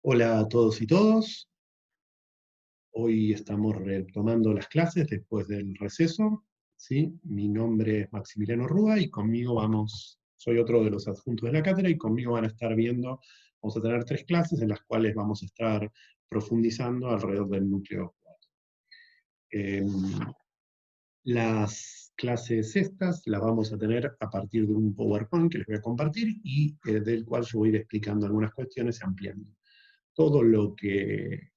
Hola a todos y todos. Hoy estamos retomando las clases después del receso. ¿Sí? Mi nombre es Maximiliano Rúa y conmigo soy otro de los adjuntos de la cátedra y conmigo vamos a tener 3 clases en las cuales vamos a estar profundizando alrededor del núcleo 4. Las clases estas las vamos a tener a partir de un PowerPoint que les voy a compartir y del cual yo voy a ir explicando algunas cuestiones y ampliando. Todo lo que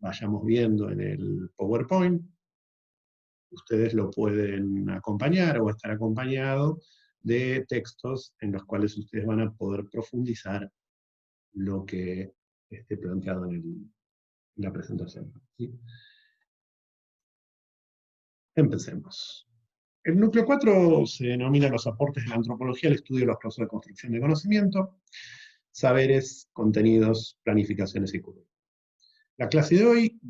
vayamos viendo en el PowerPoint, ustedes lo pueden acompañar o estar acompañado de textos en los cuales ustedes van a poder profundizar lo que esté planteado en la presentación. ¿Sí? Empecemos. El núcleo 4 se denomina los aportes de la antropología al estudio de los procesos de construcción de conocimiento, saberes, contenidos, planificaciones y currículos. La clase de hoy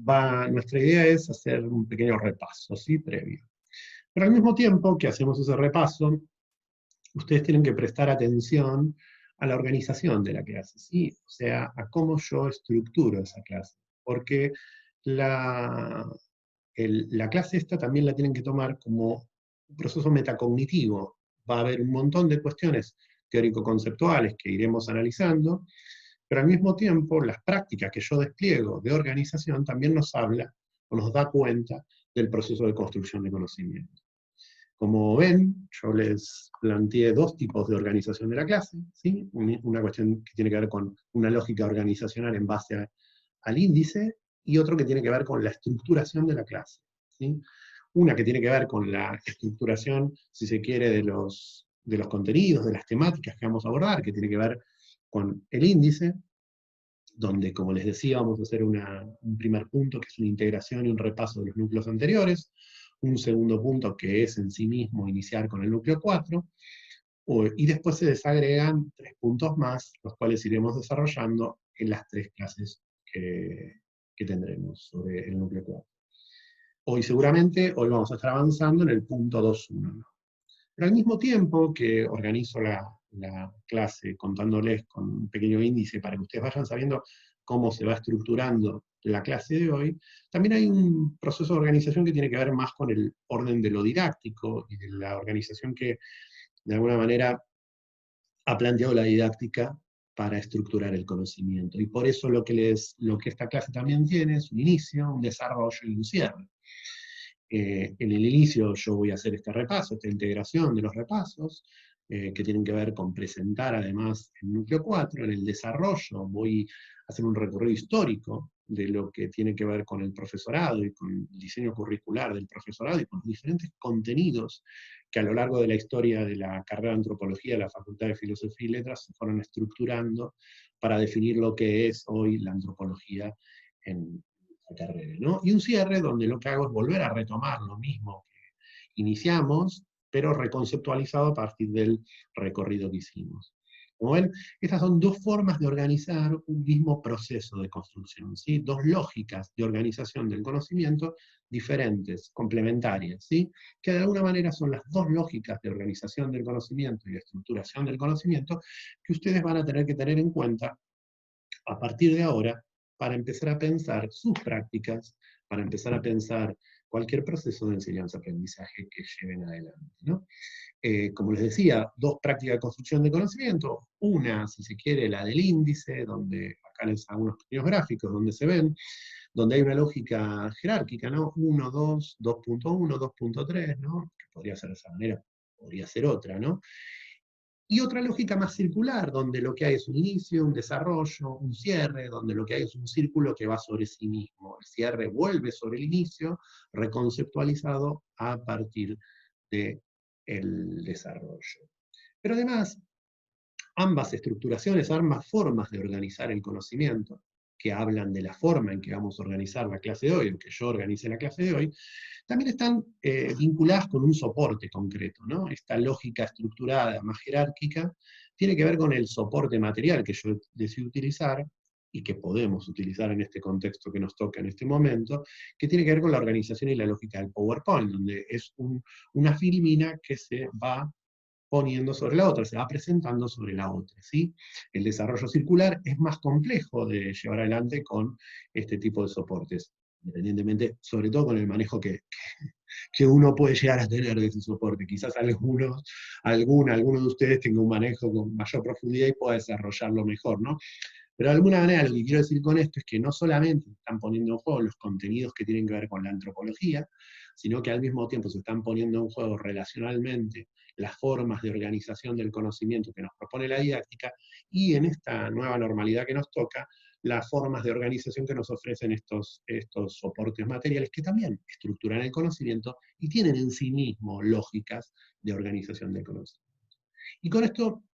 nuestra idea es hacer un pequeño repaso, ¿sí? Previo. Pero al mismo tiempo que hacemos ese repaso, ustedes tienen que prestar atención a la organización de la clase, ¿sí? O sea, a cómo yo estructuro esa clase. Porque la clase esta también la tienen que tomar como un proceso metacognitivo. Va a haber un montón de cuestiones teórico-conceptuales que iremos analizando, pero al mismo tiempo las prácticas que yo despliego de organización también nos habla o nos da cuenta del proceso de construcción de conocimiento. Como ven, yo les planteé 2 tipos de organización de la clase, ¿sí? Una cuestión que tiene que ver con una lógica organizacional en base al índice, y otro que tiene que ver con la estructuración de la clase, ¿sí? Una que tiene que ver con la estructuración, si se quiere, de los contenidos, de las temáticas que vamos a abordar, que tiene que ver con el índice, donde, como les decía, vamos a hacer un primer punto, que es una integración y un repaso de los núcleos anteriores, un segundo punto, que es en sí mismo iniciar con el núcleo 4, y después se desagregan 3 puntos más, los cuales iremos desarrollando en las 3 clases que tendremos sobre el núcleo 4. Hoy vamos a estar avanzando en el punto 2.1, ¿no? Pero al mismo tiempo que organizo la clase contándoles con un pequeño índice para que ustedes vayan sabiendo cómo se va estructurando la clase de hoy, también hay un proceso de organización que tiene que ver más con el orden de lo didáctico y de la organización que, de alguna manera, ha planteado la didáctica para estructurar el conocimiento. Y por eso lo que esta clase también tiene es un inicio, un desarrollo y un cierre. En el inicio yo voy a hacer este repaso, esta integración de los repasos, que tienen que ver con presentar además el núcleo 4. En el desarrollo voy a hacer un recorrido histórico de lo que tiene que ver con el profesorado y con el diseño curricular del profesorado y con los diferentes contenidos que a lo largo de la historia de la carrera de antropología de la Facultad de Filosofía y Letras se fueron estructurando para definir lo que es hoy la antropología en la carrera, ¿no? Y un cierre donde lo que hago es volver a retomar lo mismo que iniciamos, pero reconceptualizado a partir del recorrido que hicimos. Como ven, estas son 2 formas de organizar un mismo proceso de construcción, ¿sí? 2 lógicas de organización del conocimiento diferentes, complementarias, ¿sí? Que de alguna manera son las 2 lógicas de organización del conocimiento y de estructuración del conocimiento que ustedes van a tener que tener en cuenta a partir de ahora para empezar a pensar sus prácticas, para empezar a pensar cualquier proceso de enseñanza-aprendizaje que lleven adelante, ¿no? Como les decía, 2 prácticas de construcción de conocimiento. Una, si se quiere, la del índice, donde acá les hago unos pequeños gráficos donde se ven, donde hay una lógica jerárquica, ¿no? 1, 2, 2.1, 2.3, ¿no? Que podría ser de esa manera, podría ser otra, ¿no? Y otra lógica más circular, donde lo que hay es un inicio, un desarrollo, un cierre, donde lo que hay es un círculo que va sobre sí mismo. El cierre vuelve sobre el inicio, reconceptualizado a partir del desarrollo. Pero además, ambas estructuraciones, ambas formas de organizar el conocimiento, que hablan de la forma en que vamos a organizar la clase de hoy, en que yo organice la clase de hoy, también están vinculadas con un soporte concreto, ¿no? Esta lógica estructurada, más jerárquica, tiene que ver con el soporte material que yo decido utilizar y que podemos utilizar en este contexto que nos toca en este momento, que tiene que ver con la organización y la lógica del PowerPoint, donde es una filmina que se va poniendo sobre la otra, se va presentando sobre la otra, ¿sí? El desarrollo circular es más complejo de llevar adelante con este tipo de soportes, independientemente, sobre todo con el manejo que uno puede llegar a tener de ese soporte. Quizás alguno de ustedes tenga un manejo con mayor profundidad y pueda desarrollarlo mejor, ¿no? Pero de alguna manera lo que quiero decir con esto es que no solamente están poniendo en juego los contenidos que tienen que ver con la antropología, sino que al mismo tiempo se están poniendo en juego relacionalmente las formas de organización del conocimiento que nos propone la didáctica, y en esta nueva normalidad que nos toca, las formas de organización que nos ofrecen estos soportes materiales que también estructuran el conocimiento y tienen en sí mismos lógicas de organización del conocimiento. Y con esto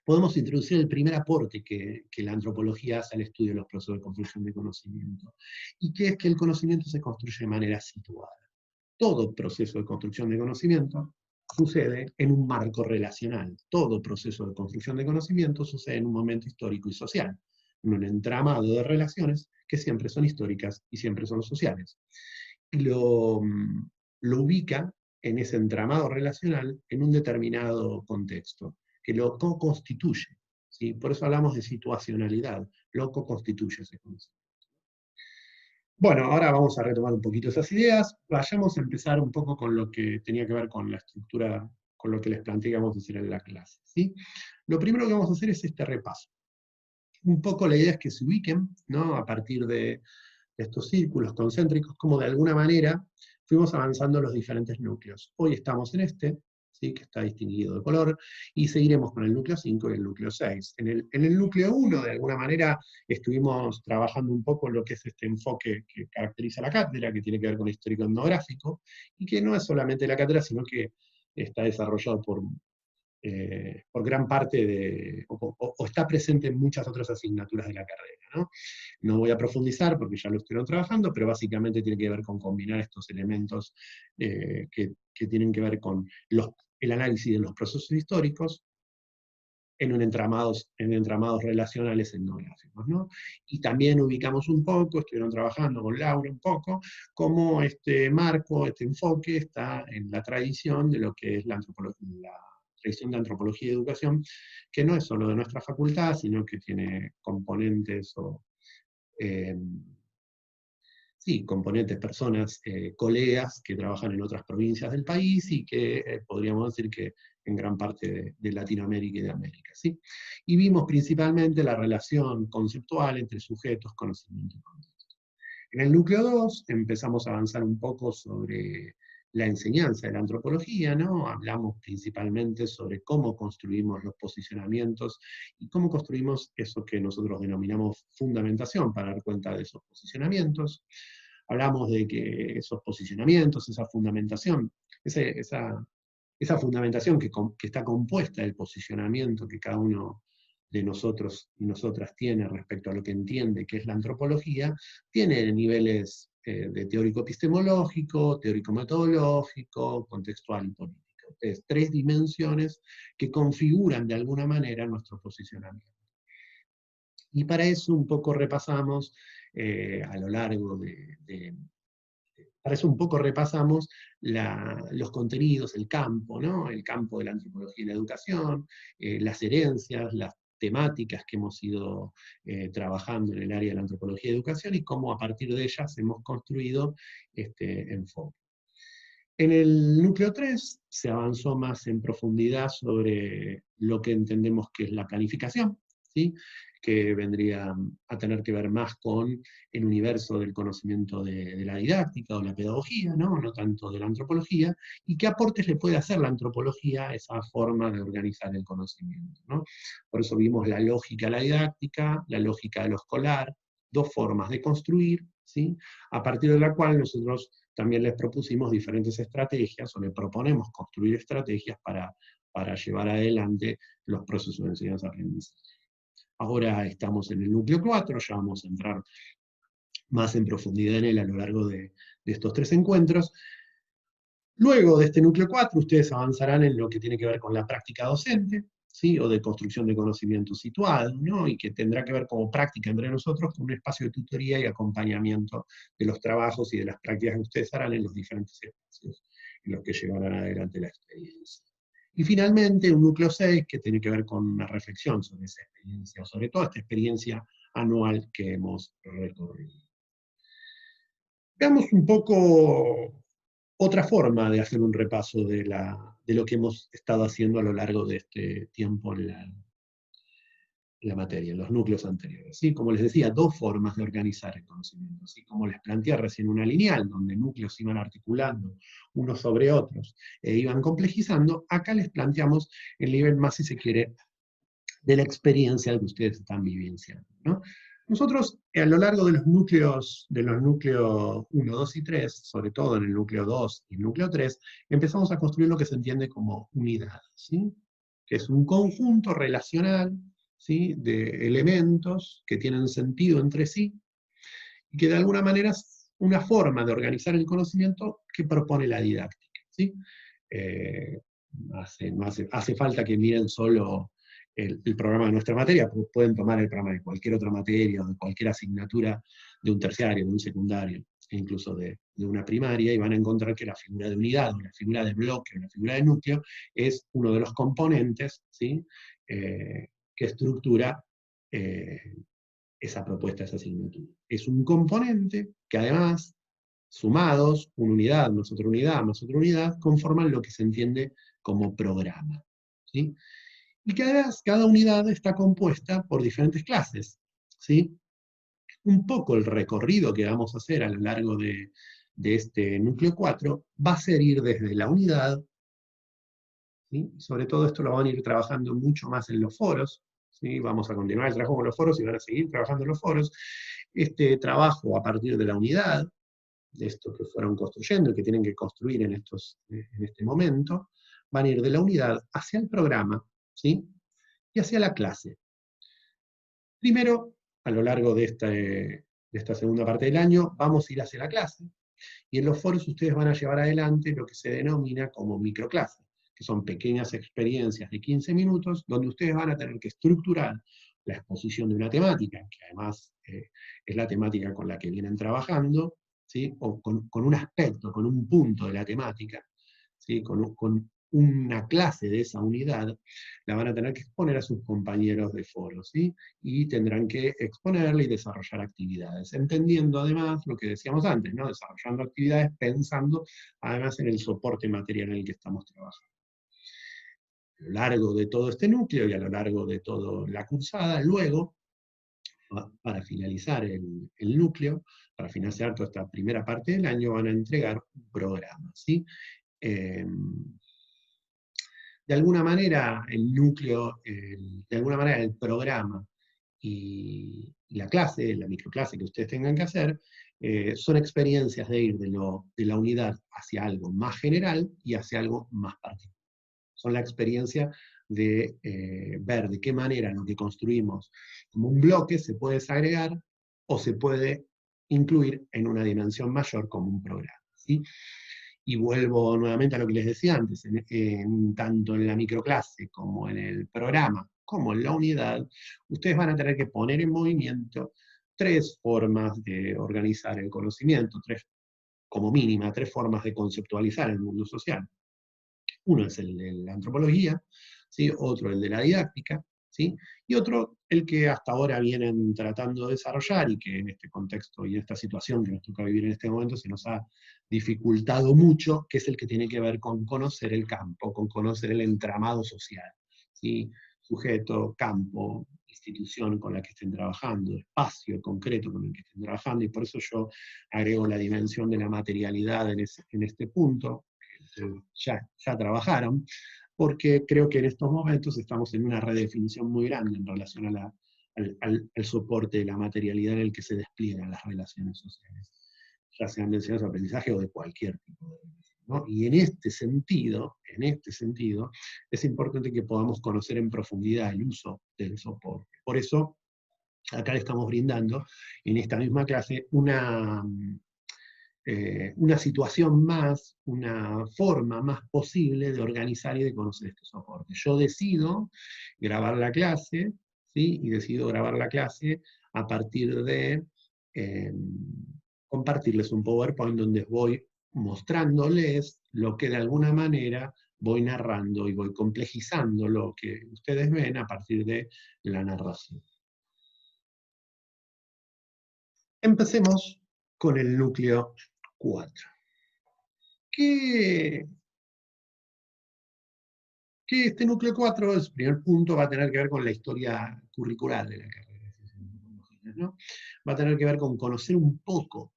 podemos introducir el primer aporte que la antropología hace al estudio de los procesos de construcción de conocimiento, y que es que el conocimiento se construye de manera situada. Todo proceso de construcción de conocimiento sucede en un marco relacional. Todo proceso de construcción de conocimiento sucede en un momento histórico y social, en un entramado de relaciones que siempre son históricas y siempre son sociales. Y lo ubica en ese entramado relacional en un determinado contexto, que lo co-constituye, ¿sí? Por eso hablamos de situacionalidad, lo co-constituye ese concepto. Bueno, ahora vamos a retomar un poquito esas ideas. Vayamos a empezar un poco con lo que tenía que ver con la estructura, con lo que les planteé que vamos a hacer en la clase, ¿sí? Lo primero que vamos a hacer es este repaso. Un poco la idea es que se ubiquen, ¿no? A partir de estos círculos concéntricos, como de alguna manera fuimos avanzando los diferentes núcleos. Hoy estamos en este, ¿sí? Que está distinguido de color, y seguiremos con el núcleo 5 y el núcleo 6. En el núcleo 1, de alguna manera, estuvimos trabajando un poco lo que es este enfoque que caracteriza la cátedra, que tiene que ver con lo histórico etnográfico, y que no es solamente la cátedra, sino que está desarrollado por gran parte o está presente en muchas otras asignaturas de la carrera, ¿no? No voy a profundizar porque ya lo estuvieron trabajando, pero básicamente tiene que ver con combinar estos elementos que tienen que ver con el análisis de los procesos históricos en entramados relacionales etnográficos, ¿no? Y también ubicamos un poco, estuvieron trabajando con Laura un poco, cómo este marco, este enfoque está en la tradición de lo que es la tradición de antropología y educación, que no es solo de nuestra facultad, sino que tiene componentes eh, componentes, personas, colegas que trabajan en otras provincias del país y que podríamos decir que en gran parte de Latinoamérica y de América, ¿sí? Y vimos principalmente la relación conceptual entre sujetos, conocimiento y contexto. En el núcleo 2 empezamos a avanzar un poco sobre la enseñanza de la antropología, ¿no? Hablamos principalmente sobre cómo construimos los posicionamientos y cómo construimos eso que nosotros denominamos fundamentación para dar cuenta de esos posicionamientos. Hablamos de que esos posicionamientos, esa fundamentación, esa fundamentación que está compuesta del posicionamiento que cada uno de nosotros y nosotras tiene respecto a lo que entiende que es la antropología, tiene niveles de teórico epistemológico, teórico metodológico, contextual y político. Es 3 dimensiones que configuran de alguna manera nuestro posicionamiento. Y para eso un poco repasamos a lo largo para eso un poco repasamos los contenidos, el campo, ¿no? El campo de la antropología y la educación, las herencias, las temáticas que hemos ido trabajando en el área de la antropología y educación, y cómo a partir de ellas hemos construido este enfoque. En el núcleo 3 se avanzó más en profundidad sobre lo que entendemos que es la planificación, ¿sí? Que vendría a tener que ver más con el universo del conocimiento de la didáctica o la pedagogía, ¿no? No tanto de la antropología, y qué aportes le puede hacer la antropología a esa forma de organizar el conocimiento, ¿no? Por eso vimos la lógica de la didáctica, la lógica de lo escolar, 2 formas de construir, ¿sí? A partir de la cual nosotros también les propusimos diferentes estrategias, o le proponemos construir estrategias para llevar adelante los procesos de enseñanza-aprendizaje. Ahora estamos en el núcleo 4, ya vamos a entrar más en profundidad en él a lo largo de estos 3 encuentros. Luego de este núcleo 4, ustedes avanzarán en lo que tiene que ver con la práctica docente, ¿sí? O de construcción de conocimiento situado, ¿no? Y que tendrá que ver como práctica entre nosotros con un espacio de tutoría y acompañamiento de los trabajos y de las prácticas que ustedes harán en los diferentes espacios en los que llevarán adelante la experiencia. Y finalmente un núcleo 6 que tiene que ver con una reflexión sobre esa experiencia, o sobre toda esta experiencia anual que hemos recorrido. Veamos un poco otra forma de hacer un repaso de lo que hemos estado haciendo a lo largo de este tiempo en la materia, en los núcleos anteriores. ¿Sí? Como les decía, dos formas de organizar el conocimiento. ¿Sí? Como les planteé recién, una lineal, donde núcleos se iban articulando unos sobre otros e iban complejizando, acá les planteamos el nivel más, si se quiere, de la experiencia que ustedes están vivenciando, ¿no? Nosotros, a lo largo de los núcleos 1, 2 y 3, sobre todo en el núcleo 2 y el núcleo 3, empezamos a construir lo que se entiende como unidad, ¿sí? Que es un conjunto relacional, ¿sí? De elementos que tienen sentido entre sí y que de alguna manera es una forma de organizar el conocimiento que propone la didáctica, ¿sí? Eh, hace falta que miren solo el programa de nuestra materia, pueden tomar el programa de cualquier otra materia o de cualquier asignatura de un terciario, de un secundario, e incluso de una primaria, y van a encontrar que la figura de unidad, o la figura de bloque, o la figura de núcleo, es uno de los componentes, ¿sí? Que estructura esa propuesta, esa asignatura. Es un componente que además, sumados, una unidad más otra unidad, conforman lo que se entiende como programa, ¿sí? Y que además cada unidad está compuesta por diferentes clases, ¿sí? Un poco el recorrido que vamos a hacer a lo largo de este núcleo 4 va a ser ir desde la unidad, ¿sí? Sobre todo esto lo van a ir trabajando mucho más en los foros, ¿sí? Vamos a continuar el trabajo con los foros y van a seguir trabajando en los foros. Este trabajo a partir de la unidad, de esto que fueron construyendo y que tienen que construir en este momento, van a ir de la unidad hacia el programa, ¿sí? Y hacia la clase. Primero, a lo largo de esta segunda parte del año, vamos a ir hacia la clase, y en los foros ustedes van a llevar adelante lo que se denomina como microclase, que son pequeñas experiencias de 15 minutos, donde ustedes van a tener que estructurar la exposición de una temática, que además es la temática con la que vienen trabajando, ¿sí? O con un aspecto, con un punto de la temática, ¿sí? Con una clase de esa unidad, la van a tener que exponer a sus compañeros de foro, ¿sí? Y tendrán que exponerla y desarrollar actividades, entendiendo además lo que decíamos antes, ¿no? Desarrollando actividades pensando además en el soporte material en el que estamos trabajando. A lo largo de todo este núcleo y a lo largo de toda la cursada, luego, para finalizar el núcleo, para finalizar toda esta primera parte del año, van a entregar un programa, ¿sí? De alguna manera el núcleo, de alguna manera el programa y la clase, la microclase que ustedes tengan que hacer, son experiencias de ir de la unidad hacia algo más general y hacia algo más particular. Son la experiencia de ver de qué manera lo que construimos como un bloque se puede desagregar o se puede incluir en una dimensión mayor como un programa, ¿sí? Y vuelvo nuevamente a lo que les decía antes, tanto en la microclase como en el programa, como en la unidad, ustedes van a tener que poner en movimiento tres formas de organizar el conocimiento, como mínima, tres formas de conceptualizar el mundo social. Uno es el de la antropología, ¿sí? Otro el de la didáctica, ¿sí? Y otro el que hasta ahora vienen tratando de desarrollar y que en este contexto y en esta situación que nos toca vivir en este momento se nos ha dificultado mucho, que es el que tiene que ver con conocer el campo, con conocer el entramado social, ¿sí? Sujeto, campo, institución con la que estén trabajando, espacio concreto con el que estén trabajando, y por eso yo agrego la dimensión de la materialidad en este punto, ya trabajaron, porque creo que en estos momentos estamos en una redefinición muy grande en relación al soporte de la materialidad en el que se despliegan las relaciones sociales, ya sean de enseñanza o aprendizaje o de cualquier tipo de relación, ¿no? Y en este sentido, es importante que podamos conocer en profundidad el uso del soporte. Por eso, acá le estamos brindando en esta misma clase una situación más, una forma más posible de organizar y de conocer este soporte. Yo decido grabar la clase, ¿sí? Y decido grabar la clase a partir de compartirles un PowerPoint donde voy mostrándoles lo que de alguna manera voy narrando y voy complejizando lo que ustedes ven a partir de la narración. Empecemos con el núcleo 4. Que este núcleo 4, el primer punto, va a tener que ver con la historia curricular de la carrera de Ciencias Antropológicas, ¿no? Va a tener que ver con conocer un poco,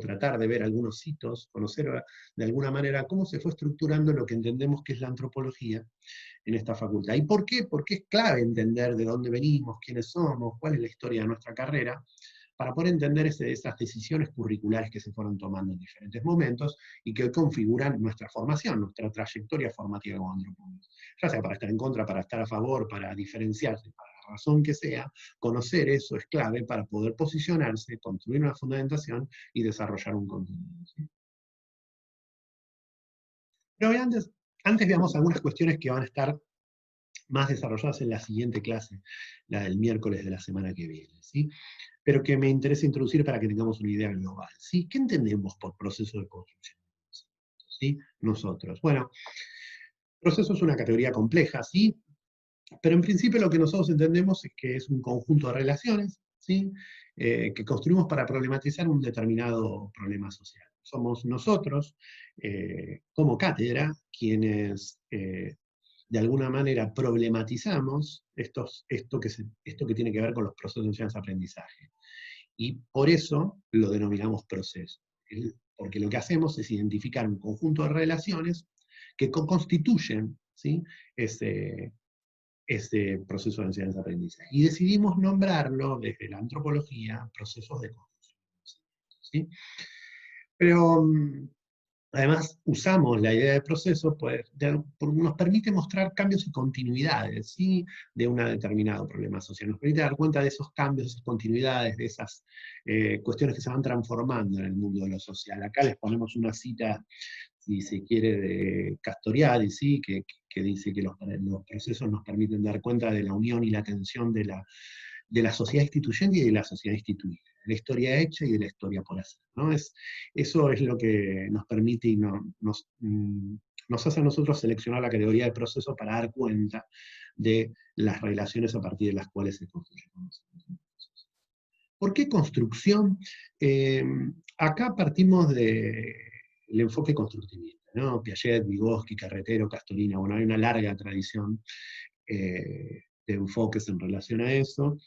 tratar de ver algunos hitos, conocer de alguna manera cómo se fue estructurando lo que entendemos que es la antropología en esta facultad. ¿Y por qué? Porque es clave entender de dónde venimos, quiénes somos, cuál es la historia de nuestra carrera, para poder entender esas decisiones curriculares que se fueron tomando en diferentes momentos y que hoy configuran nuestra formación, nuestra trayectoria formativa como antropólogos. Ya sea para estar en contra, para estar a favor, para diferenciarse, para la razón que sea, conocer eso es clave para poder posicionarse, construir una fundamentación y desarrollar un contenido, ¿sí? Pero antes veamos algunas cuestiones que van a estar más desarrolladas en la siguiente clase, la del miércoles de la semana que viene, ¿sí? Pero que me interesa introducir para que tengamos una idea global, ¿sí? ¿Qué entendemos por proceso de construcción? ¿Sí? Nosotros. Bueno, proceso es una categoría compleja, ¿sí? Pero en principio lo que nosotros entendemos es que es un conjunto de relaciones, ¿sí? Que construimos para problematizar un determinado problema social. Somos nosotros, como cátedra, quienes de alguna manera problematizamos esto que tiene que ver con los procesos de enseñanza-aprendizaje. Y por eso lo denominamos proceso. Porque lo que hacemos es identificar un conjunto de relaciones que constituyen, ¿sí?, ese proceso de enseñanza-aprendizaje. Y decidimos nombrarlo desde la antropología procesos de construcción, ¿sí? Pero además usamos la idea de proceso, pues, nos permite mostrar cambios y continuidades, ¿sí?, de un determinado problema social. Nos permite dar cuenta de esos cambios, esas continuidades, de esas cuestiones que se van transformando en el mundo de lo social. Acá les ponemos una cita, si se quiere, de Castoriadis, ¿sí?, que dice que los procesos nos permiten dar cuenta de la unión y la tensión de la sociedad instituyente y de la sociedad instituida, de la historia hecha y de la historia por hacer, ¿no? Eso es lo que nos permite y nos hace a nosotros seleccionar la categoría de proceso para dar cuenta de las relaciones a partir de las cuales se construye conocimiento. ¿Por qué construcción? Acá partimos del enfoque constructivista, ¿no? Piaget, Vygotsky, Carretero, Castorina, bueno, hay una larga tradición de enfoques en relación a eso.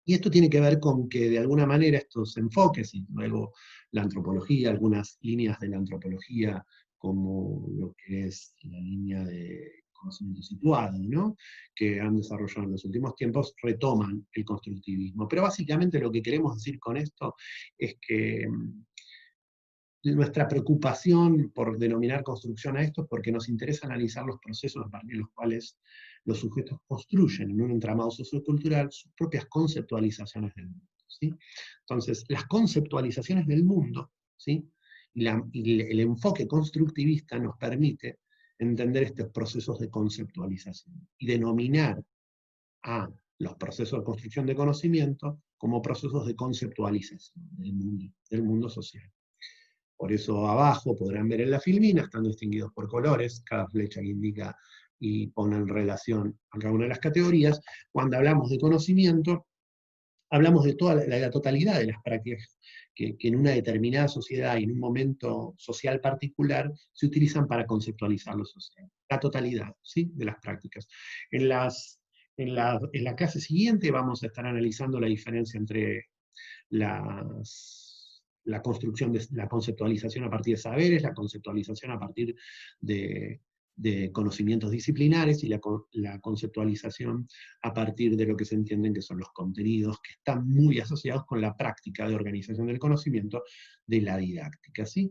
Y esto tiene que ver con que de alguna manera estos enfoques, y luego la antropología, algunas líneas de la antropología, como lo que es la línea de conocimiento situado, ¿no?, que han desarrollado en los últimos tiempos, retoman el constructivismo. Pero básicamente lo que queremos decir con esto es que nuestra preocupación por denominar construcción a esto es porque nos interesa analizar los procesos a partir de los cuales los sujetos construyen en un entramado sociocultural sus propias conceptualizaciones del mundo, ¿sí? Entonces, las conceptualizaciones del mundo, ¿sí?, y el enfoque constructivista nos permite entender estos procesos de conceptualización y denominar a los procesos de construcción de conocimiento como procesos de conceptualización del mundo social. Por eso abajo podrán ver en la filmina, están distinguidos por colores, cada flecha que indica y pone en relación a cada una de las categorías. Cuando hablamos de conocimiento, hablamos de toda la totalidad de las prácticas que en una determinada sociedad y en un momento social particular se utilizan para conceptualizar lo social. La totalidad, ¿sí?, de las prácticas. En la clase siguiente vamos a estar analizando la diferencia entre la construcción de la conceptualización a partir de saberes, la conceptualización a partir de conocimientos disciplinares y la conceptualización a partir de lo que se entienden que son los contenidos, que están muy asociados con la práctica de organización del conocimiento de la didáctica, ¿sí?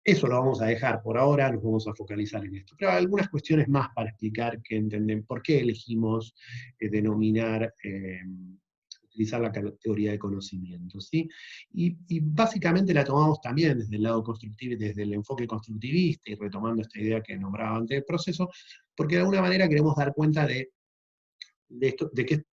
Eso lo vamos a dejar por ahora, nos vamos a focalizar en esto. Pero hay algunas cuestiones más para explicar que entienden por qué elegimos utilizar la categoría de conocimiento, ¿sí? Y básicamente la tomamos también desde el lado constructivo, desde el enfoque constructivista, y retomando esta idea que nombraba antes del proceso, porque de alguna manera queremos dar cuenta de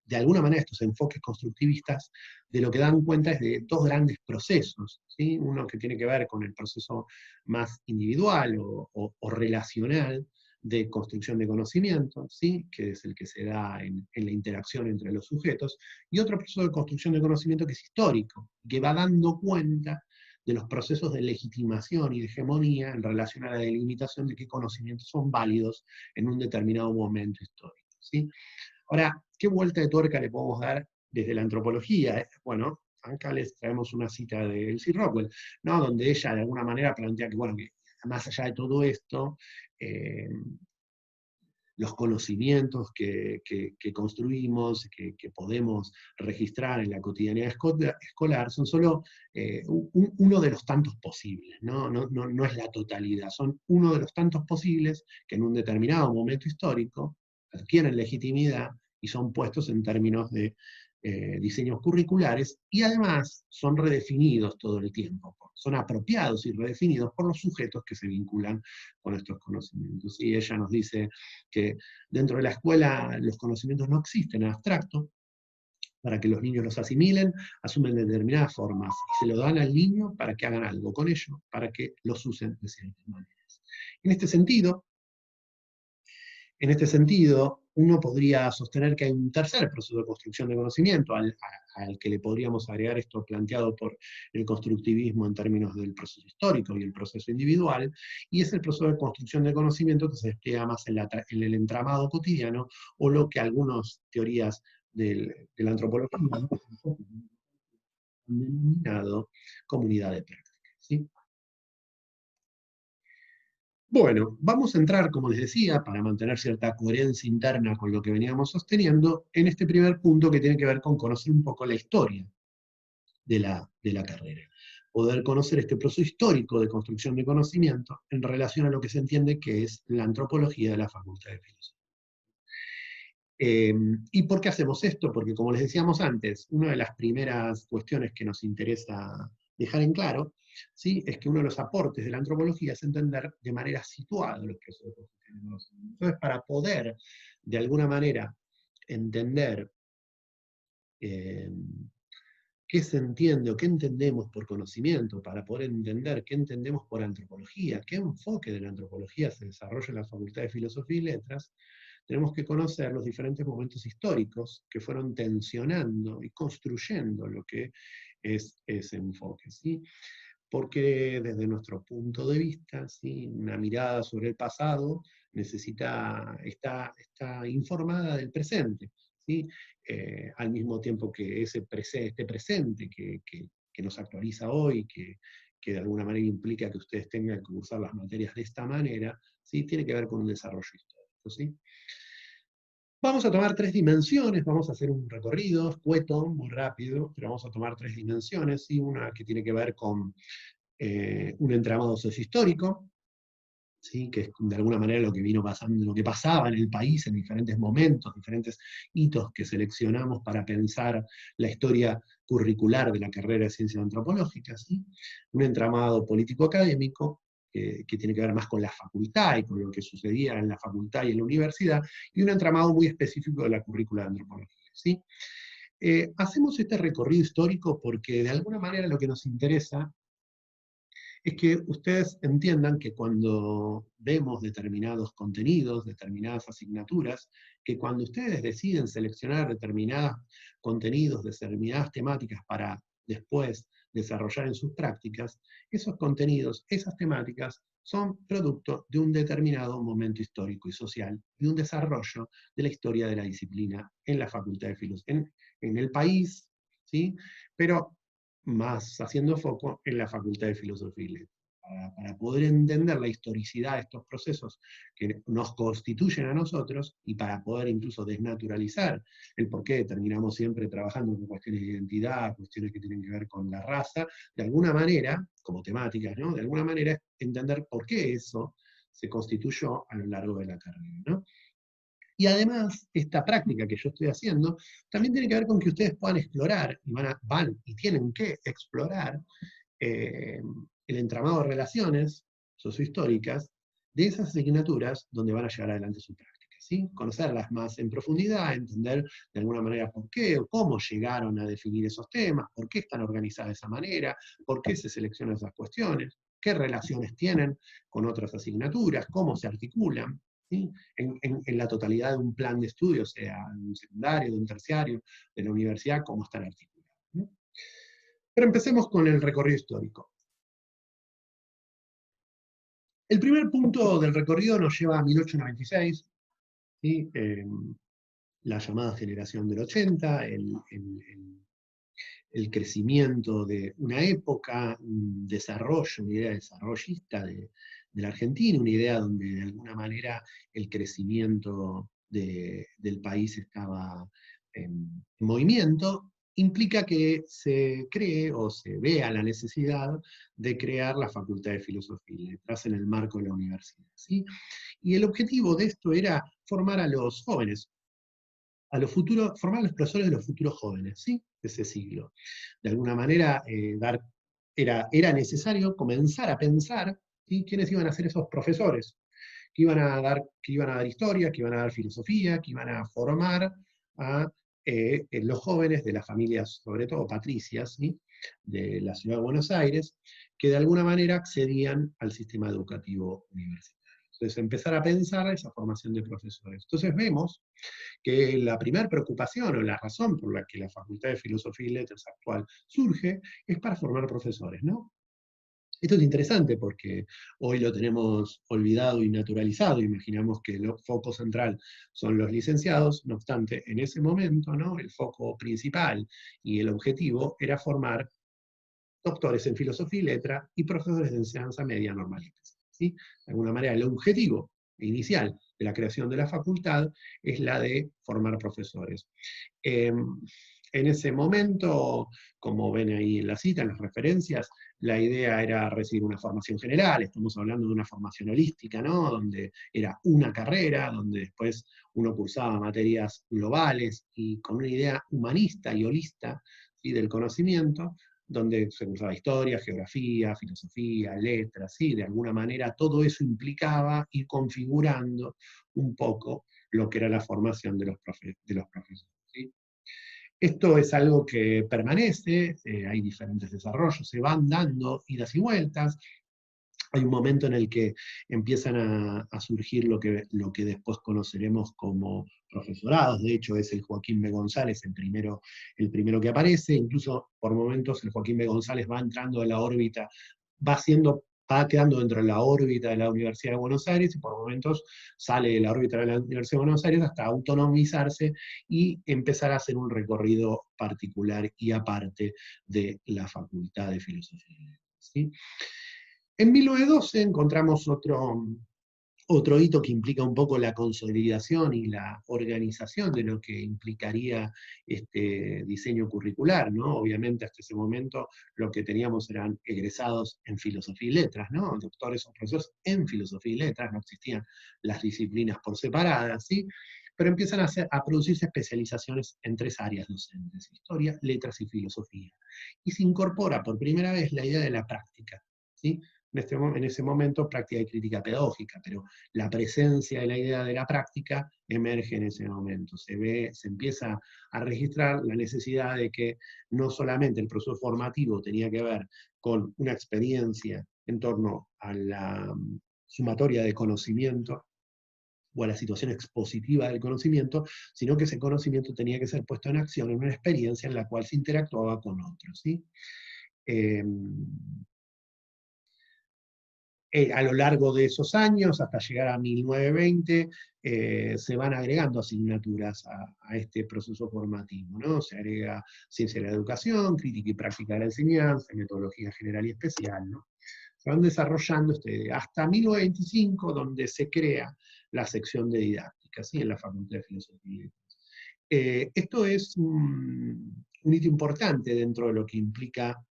de alguna manera estos enfoques constructivistas de lo que dan cuenta es de dos grandes procesos, ¿sí? Uno que tiene que ver con el proceso más individual o relacional de construcción de conocimiento, ¿sí? Que es el que se da en la interacción entre los sujetos, y otro proceso de construcción de conocimiento que es histórico, que va dando cuenta de los procesos de legitimación y de hegemonía en relación a la delimitación de qué conocimientos son válidos en un determinado momento histórico, ¿sí? Ahora, ¿qué vuelta de tuerca le podemos dar desde la antropología? Bueno, acá les traemos una cita de Elsie Rockwell, ¿no? Donde ella de alguna manera plantea que, bueno, que más allá de todo esto, eh, los conocimientos que construimos, que podemos registrar en la cotidianidad escolar, son solo uno de los tantos posibles, ¿no? No es la totalidad, son uno de los tantos posibles que en un determinado momento histórico adquieren legitimidad y son puestos en términos de diseños curriculares, y además son redefinidos todo el tiempo, son apropiados y redefinidos por los sujetos que se vinculan con estos conocimientos. Y ella nos dice que dentro de la escuela los conocimientos no existen en abstracto, para que los niños los asimilen, asumen determinadas formas y se lo dan al niño para que hagan algo con ello, para que los usen de ciertas maneras. En este sentido, uno podría sostener que hay un tercer proceso de construcción de conocimiento, al que le podríamos agregar esto planteado por el constructivismo en términos del proceso histórico y el proceso individual, y es el proceso de construcción de conocimiento que se despliega más en el entramado cotidiano, o lo que algunas teorías de la antropología han denominado comunidad de práctica, ¿sí? Bueno, vamos a entrar, como les decía, para mantener cierta coherencia interna con lo que veníamos sosteniendo, en este primer punto que tiene que ver con conocer un poco la historia de la carrera. Poder conocer este proceso histórico de construcción de conocimiento en relación a lo que se entiende que es la antropología de la Facultad de Filosofía. ¿Y por qué hacemos esto? Porque, como les decíamos antes, una de las primeras cuestiones que nos interesa dejar en claro, ¿sí?, es que uno de los aportes de la antropología es entender de manera situada los procesos de construcción de conocimiento. Entonces, para poder, de alguna manera, entender eh, qué se entiende o qué entendemos por conocimiento, para poder entender qué entendemos por antropología, qué enfoque de la antropología se desarrolla en la Facultad de Filosofía y Letras, tenemos que conocer los diferentes momentos históricos que fueron tensionando y construyendo lo que es ese enfoque, ¿sí? Porque desde nuestro punto de vista, ¿sí?, una mirada sobre el pasado está informada del presente, ¿sí? Al mismo tiempo que este presente que nos actualiza hoy, que de alguna manera implica que ustedes tengan que usar las materias de esta manera, ¿sí?, tiene que ver con un desarrollo histórico, ¿sí? Vamos a tomar tres dimensiones, vamos a hacer un recorrido escueto, muy rápido, pero vamos a tomar tres dimensiones, ¿sí? Una que tiene que ver con un entramado sociohistórico, ¿sí?, que es de alguna manera lo que vino pasando, lo que pasaba en el país en diferentes momentos, diferentes hitos que seleccionamos para pensar la historia curricular de la carrera de Ciencias Antropológicas, ¿sí? Un entramado político-académico, que tiene que ver más con la facultad y con lo que sucedía en la facultad y en la universidad, y un entramado muy específico de la currícula de antropología, ¿sí? Hacemos este recorrido histórico porque de alguna manera lo que nos interesa es que ustedes entiendan que cuando vemos determinados contenidos, determinadas asignaturas, que cuando ustedes deciden seleccionar determinados contenidos, determinadas temáticas para después desarrollar en sus prácticas, esos contenidos, esas temáticas, son producto de un determinado momento histórico y social, y un desarrollo de la historia de la disciplina en la Facultad de Filosofía, en el país, ¿sí?, pero más haciendo foco en la Facultad de Filosofía y Letras. Para poder entender la historicidad de estos procesos que nos constituyen a nosotros, y para poder incluso desnaturalizar el por qué terminamos siempre trabajando con cuestiones de identidad, cuestiones que tienen que ver con la raza, de alguna manera, como temáticas, ¿no?, de alguna manera entender por qué eso se constituyó a lo largo de la carrera, ¿no? Y además, esta práctica que yo estoy haciendo también tiene que ver con que ustedes puedan explorar, y van y tienen que explorar eh, el entramado de relaciones sociohistóricas de esas asignaturas donde van a llevar adelante sus prácticas. ¿sí? Conocerlas más en profundidad, entender de alguna manera por qué o cómo llegaron a definir esos temas, por qué están organizadas de esa manera, por qué se seleccionan esas cuestiones, qué relaciones tienen con otras asignaturas, cómo se articulan, ¿sí? En la totalidad de un plan de estudio, sea de un secundario, de un terciario, de la universidad, cómo están articulados, ¿no? Pero empecemos con el recorrido histórico. El primer punto del recorrido nos lleva a 1896, ¿sí? La llamada generación del 80, el crecimiento de una época, un desarrollo, una idea desarrollista de la Argentina, una idea donde de alguna manera el crecimiento del país estaba en movimiento, implica que se cree o se vea la necesidad de crear la Facultad de Filosofía y Letras en el marco de la universidad, ¿sí? Y el objetivo de esto era formar a los jóvenes, a los futuros, formar a los profesores de los futuros jóvenes, ¿sí? De ese siglo. De alguna manera, era necesario comenzar a pensar, ¿sí? Quiénes iban a ser esos profesores, que iban a dar historia, que iban a dar filosofía, que iban a formar a los jóvenes de las familias, sobre todo patricias, ¿sí? De la ciudad de Buenos Aires, que de alguna manera accedían al sistema educativo universitario. Entonces, empezar a pensar esa formación de profesores. Entonces, vemos que la primera preocupación o la razón por la que la Facultad de Filosofía y Letras actual surge es para formar profesores, ¿no? Esto es interesante porque hoy lo tenemos olvidado y naturalizado, imaginamos que el foco central son los licenciados, no obstante, en ese momento, ¿no? El foco principal y el objetivo era formar doctores en filosofía y letra y profesores de enseñanza media normalistas, ¿sí? De alguna manera, el objetivo inicial de la creación de la facultad es la de formar profesores. En ese momento, como ven ahí en la cita, en las referencias, la idea era recibir una formación general, estamos hablando de una formación holística, ¿no? Donde era una carrera, donde después uno cursaba materias globales y con una idea humanista y holista, ¿sí? Del conocimiento, donde se cursaba historia, geografía, filosofía, letras, ¿sí? De alguna manera todo eso implicaba ir configurando un poco lo que era la formación de los profesores, ¿sí? Esto es algo que permanece, hay diferentes desarrollos, se van dando idas y vueltas. Hay un momento en el que empiezan a surgir lo que después conoceremos como profesorados, de hecho es el Joaquín B. González el primero que aparece, incluso por momentos el Joaquín B. González va entrando en la órbita, va quedando dentro de la órbita de la Universidad de Buenos Aires y por momentos sale de la órbita de la Universidad de Buenos Aires hasta autonomizarse y empezar a hacer un recorrido particular y aparte de la Facultad de Filosofía, ¿sí? En 1912 encontramos otro hito que implica un poco la consolidación y la organización de lo que implicaría este diseño curricular, ¿no? Obviamente hasta ese momento lo que teníamos eran egresados en filosofía y letras, ¿no? Doctores o profesores en filosofía y letras, no existían las disciplinas por separadas, ¿sí? Pero empiezan a producirse especializaciones en tres áreas docentes: historia, letras y filosofía. Y se incorpora por primera vez la idea de la práctica, ¿sí? En ese momento, práctica y crítica pedagógica, pero la presencia de la idea de la práctica emerge en ese momento. Se empieza a registrar la necesidad de que no solamente el proceso formativo tenía que ver con una experiencia en torno a la sumatoria de conocimiento o a la situación expositiva del conocimiento, sino que ese conocimiento tenía que ser puesto en acción en una experiencia en la cual se interactuaba con otros, ¿sí? A lo largo de esos años, hasta llegar a 1920, se van agregando asignaturas a este proceso formativo, ¿no? Se agrega ciencia de la educación, crítica y práctica de la enseñanza, metodología general y especial, ¿no? Se van desarrollando hasta 1925, donde se crea la sección de didáctica, ¿sí? En la Facultad de Filosofía. Esto es un hito importante dentro de lo que implica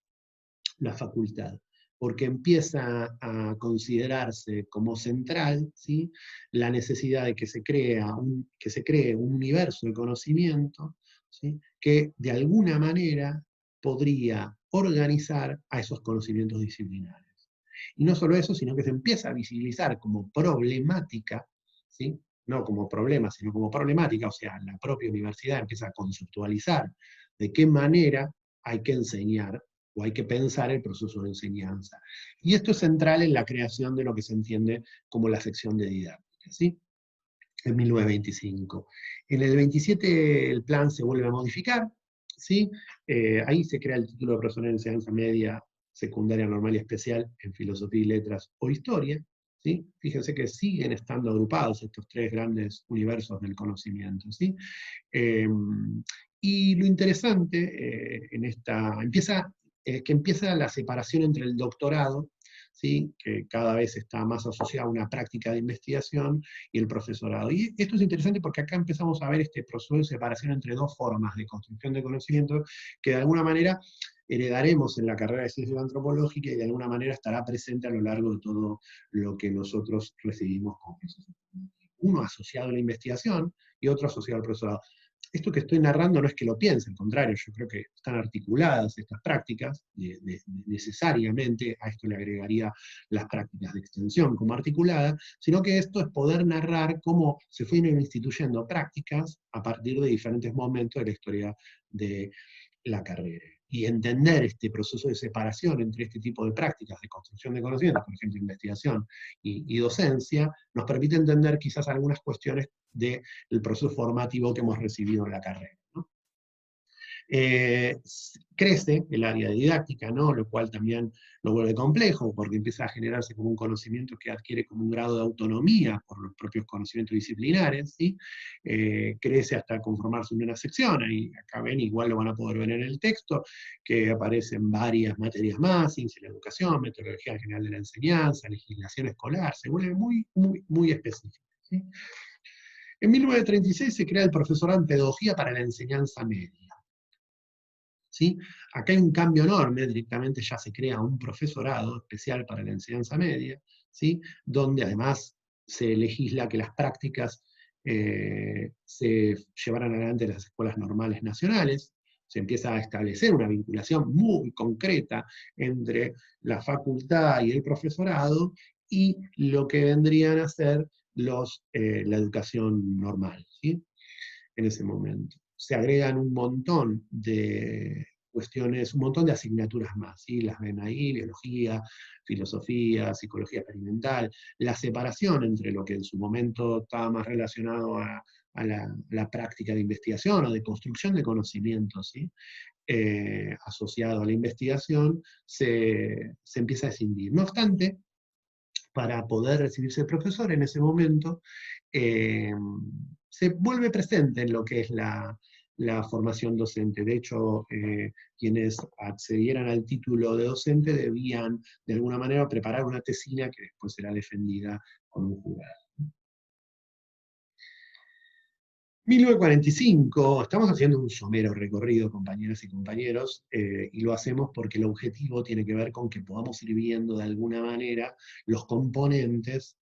la facultad, porque empieza a considerarse como central, ¿sí? La necesidad de que se cree un universo de conocimiento, ¿sí? Que de alguna manera podría organizar a esos conocimientos disciplinares. Y no solo eso, sino que se empieza a visibilizar como problemática, ¿sí? no como problema, sino como problemática, o sea, la propia universidad empieza a conceptualizar de qué manera hay que enseñar o hay que pensar el proceso de enseñanza. Y esto es central en la creación de lo que se entiende como la sección de didáctica, ¿sí? En 1925. En el 27 el plan se vuelve a modificar, ¿sí? Ahí se crea el título de profesor en enseñanza media, secundaria, normal y especial en filosofía y letras o historia, ¿sí? Fíjense que siguen estando agrupados estos tres grandes universos del conocimiento, ¿sí? Eh, y lo interesante en esta, que empieza la separación entre el doctorado, ¿sí? Que cada vez está más asociado a una práctica de investigación, y el profesorado. Y esto es interesante porque acá empezamos a ver este proceso de separación entre dos formas de construcción de conocimiento que de alguna manera heredaremos en la carrera de ciencia antropológica y de alguna manera estará presente a lo largo de todo lo que nosotros recibimos como proceso. Uno asociado a la investigación y otro asociado al profesorado. Esto que estoy narrando no es que lo piense, al contrario, yo creo que están articuladas estas prácticas, necesariamente a esto le agregaría las prácticas de extensión como articuladas, sino que esto es poder narrar cómo se fueron instituyendo prácticas a partir de diferentes momentos de la historia de la carrera. Y entender este proceso de separación entre este tipo de prácticas de construcción de conocimientos, por ejemplo, investigación y docencia, nos permite entender quizás algunas cuestiones del proceso formativo que hemos recibido en la carrera, ¿no? Crece el área de didáctica, ¿no? Lo cual también lo vuelve complejo, porque empieza a generarse como un conocimiento que adquiere como un grado de autonomía por los propios conocimientos disciplinares, ¿sí? Crece hasta conformarse en una sección, y acá ven, igual lo van a poder ver en el texto, que aparecen varias materias más: ciencia de la educación, metodología general de la enseñanza, legislación escolar, se vuelve muy, muy, muy específico, ¿sí? En 1936 se crea el profesorado en pedagogía para la enseñanza media, ¿sí? Acá hay un cambio enorme, directamente ya se crea un profesorado especial para la enseñanza media, ¿sí? Donde además se legisla que las prácticas se llevaran adelante en las escuelas normales nacionales. Se empieza a establecer una vinculación muy concreta entre la facultad y el profesorado y lo que vendrían a ser la educación normal, ¿sí? En ese momento. Se agregan un montón de cuestiones, un montón de asignaturas más, ¿sí? Las ven ahí: biología, filosofía, psicología experimental, la separación entre lo que en su momento estaba más relacionado a la práctica de investigación o de construcción de conocimientos, ¿sí? Asociado a la investigación, se empieza a escindir. No obstante, para poder recibirse de profesor en ese momento, eh, se vuelve presente en lo que es la formación docente. De hecho, quienes accedieran al título de docente debían, de alguna manera, preparar una tesina que después será defendida con un jurado. 1945, estamos haciendo un somero recorrido, compañeras y compañeros, y lo hacemos porque el objetivo tiene que ver con que podamos ir viendo de alguna manera los componentes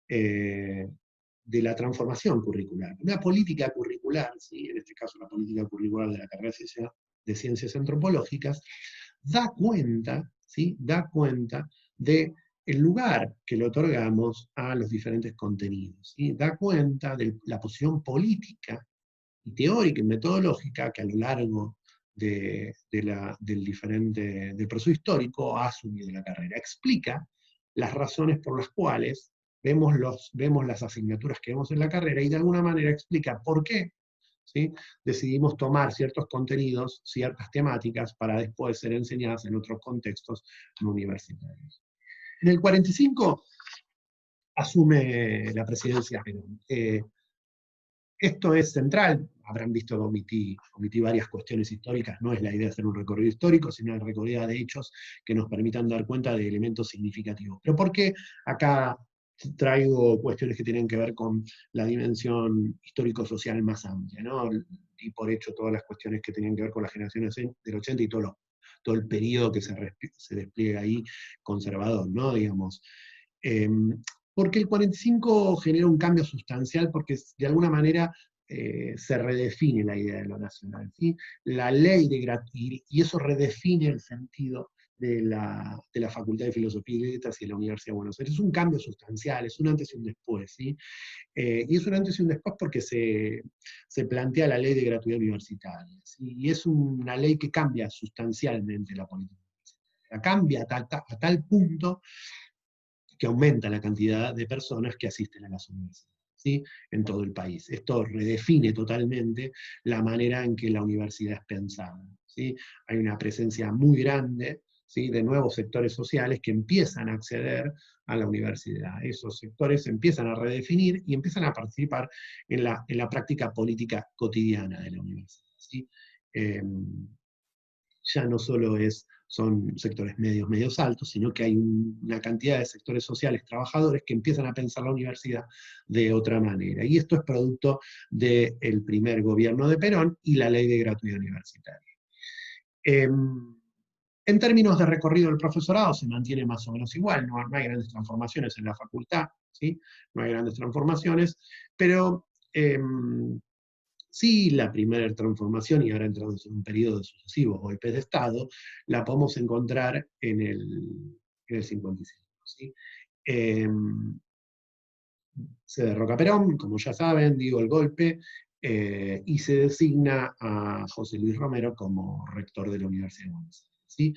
de la transformación curricular. Una política curricular, ¿sí? En este caso la política curricular de la carrera de Ciencias Antropológicas, da cuenta, ¿sí? Da cuenta de el lugar que le otorgamos a los diferentes contenidos, ¿sí? Da cuenta de la posición política y teórica y metodológica que a lo largo del proceso histórico ha asumido la carrera. Explica las razones por las cuales vemos las asignaturas que vemos en la carrera, y de alguna manera explica por qué, ¿sí? Decidimos tomar ciertos contenidos, ciertas temáticas, para después ser enseñadas en otros contextos no universitarios. En el 45 asume la presidencia Perón. Esto es central. Habrán visto que omití varias cuestiones históricas. No es la idea de hacer un recorrido histórico, sino el recorrido de hechos que nos permitan dar cuenta de elementos significativos. Pero ¿por qué acá traigo cuestiones que tienen que ver con la dimensión histórico-social más amplia, ¿no? Y por hecho todas las cuestiones que tienen que ver con las generaciones del 80 y todo el periodo que se despliega ahí conservador, ¿no? Digamos. Eh, porque el 45 genera un cambio sustancial, porque de alguna manera se redefine la idea de lo nacional, ¿sí? La ley de gratuidad, y eso redefine el sentido de la Facultad de Filosofía y Letras y de la Universidad de Buenos Aires. Es un cambio sustancial, es un antes y un después, ¿sí? Y es un antes y un después porque se plantea la ley de gratuidad universitaria, ¿sí? Y es una ley que cambia sustancialmente la política universitaria. La cambia a tal punto que aumenta la cantidad de personas que asisten a las universidades, ¿sí? En todo el país. Esto redefine totalmente la manera en que la universidad es pensada, ¿sí? Hay una presencia muy grande, ¿sí?, de nuevos sectores sociales que empiezan a acceder a la universidad. Esos sectores empiezan a redefinir y empiezan a participar en la práctica política cotidiana de la universidad, ¿sí? Ya no solo son sectores medios altos, sino que hay una cantidad de sectores sociales, trabajadores, que empiezan a pensar la universidad de otra manera. Y esto es producto del primer gobierno de Perón y la ley de gratuidad universitaria. En términos de recorrido del profesorado se mantiene más o menos igual, no hay grandes transformaciones en la facultad, ¿sí? No hay grandes transformaciones, pero sí, la primera transformación, y ahora entramos en un periodo de sucesivos golpes de Estado, la podemos encontrar en el 55. ¿Sí? Eh, Se derroca Perón, como ya saben, digo el golpe, y se designa a José Luis Romero como rector de la Universidad de Buenos Aires, ¿sí?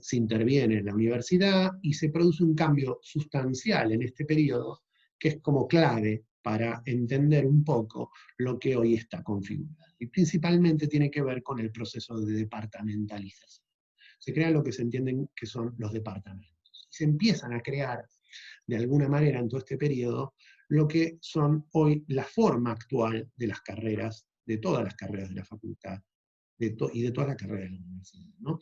Se interviene en la universidad y se produce un cambio sustancial en este periodo que es como clave para entender un poco lo que hoy está configurado. Y principalmente tiene que ver con el proceso de departamentalización. Se crean lo que se entienden que son los departamentos. Y se empiezan a crear de alguna manera en todo este periodo, lo que son hoy la forma actual de las carreras, de todas las carreras de la facultad, y de todas las carreras de la universidad, ¿no?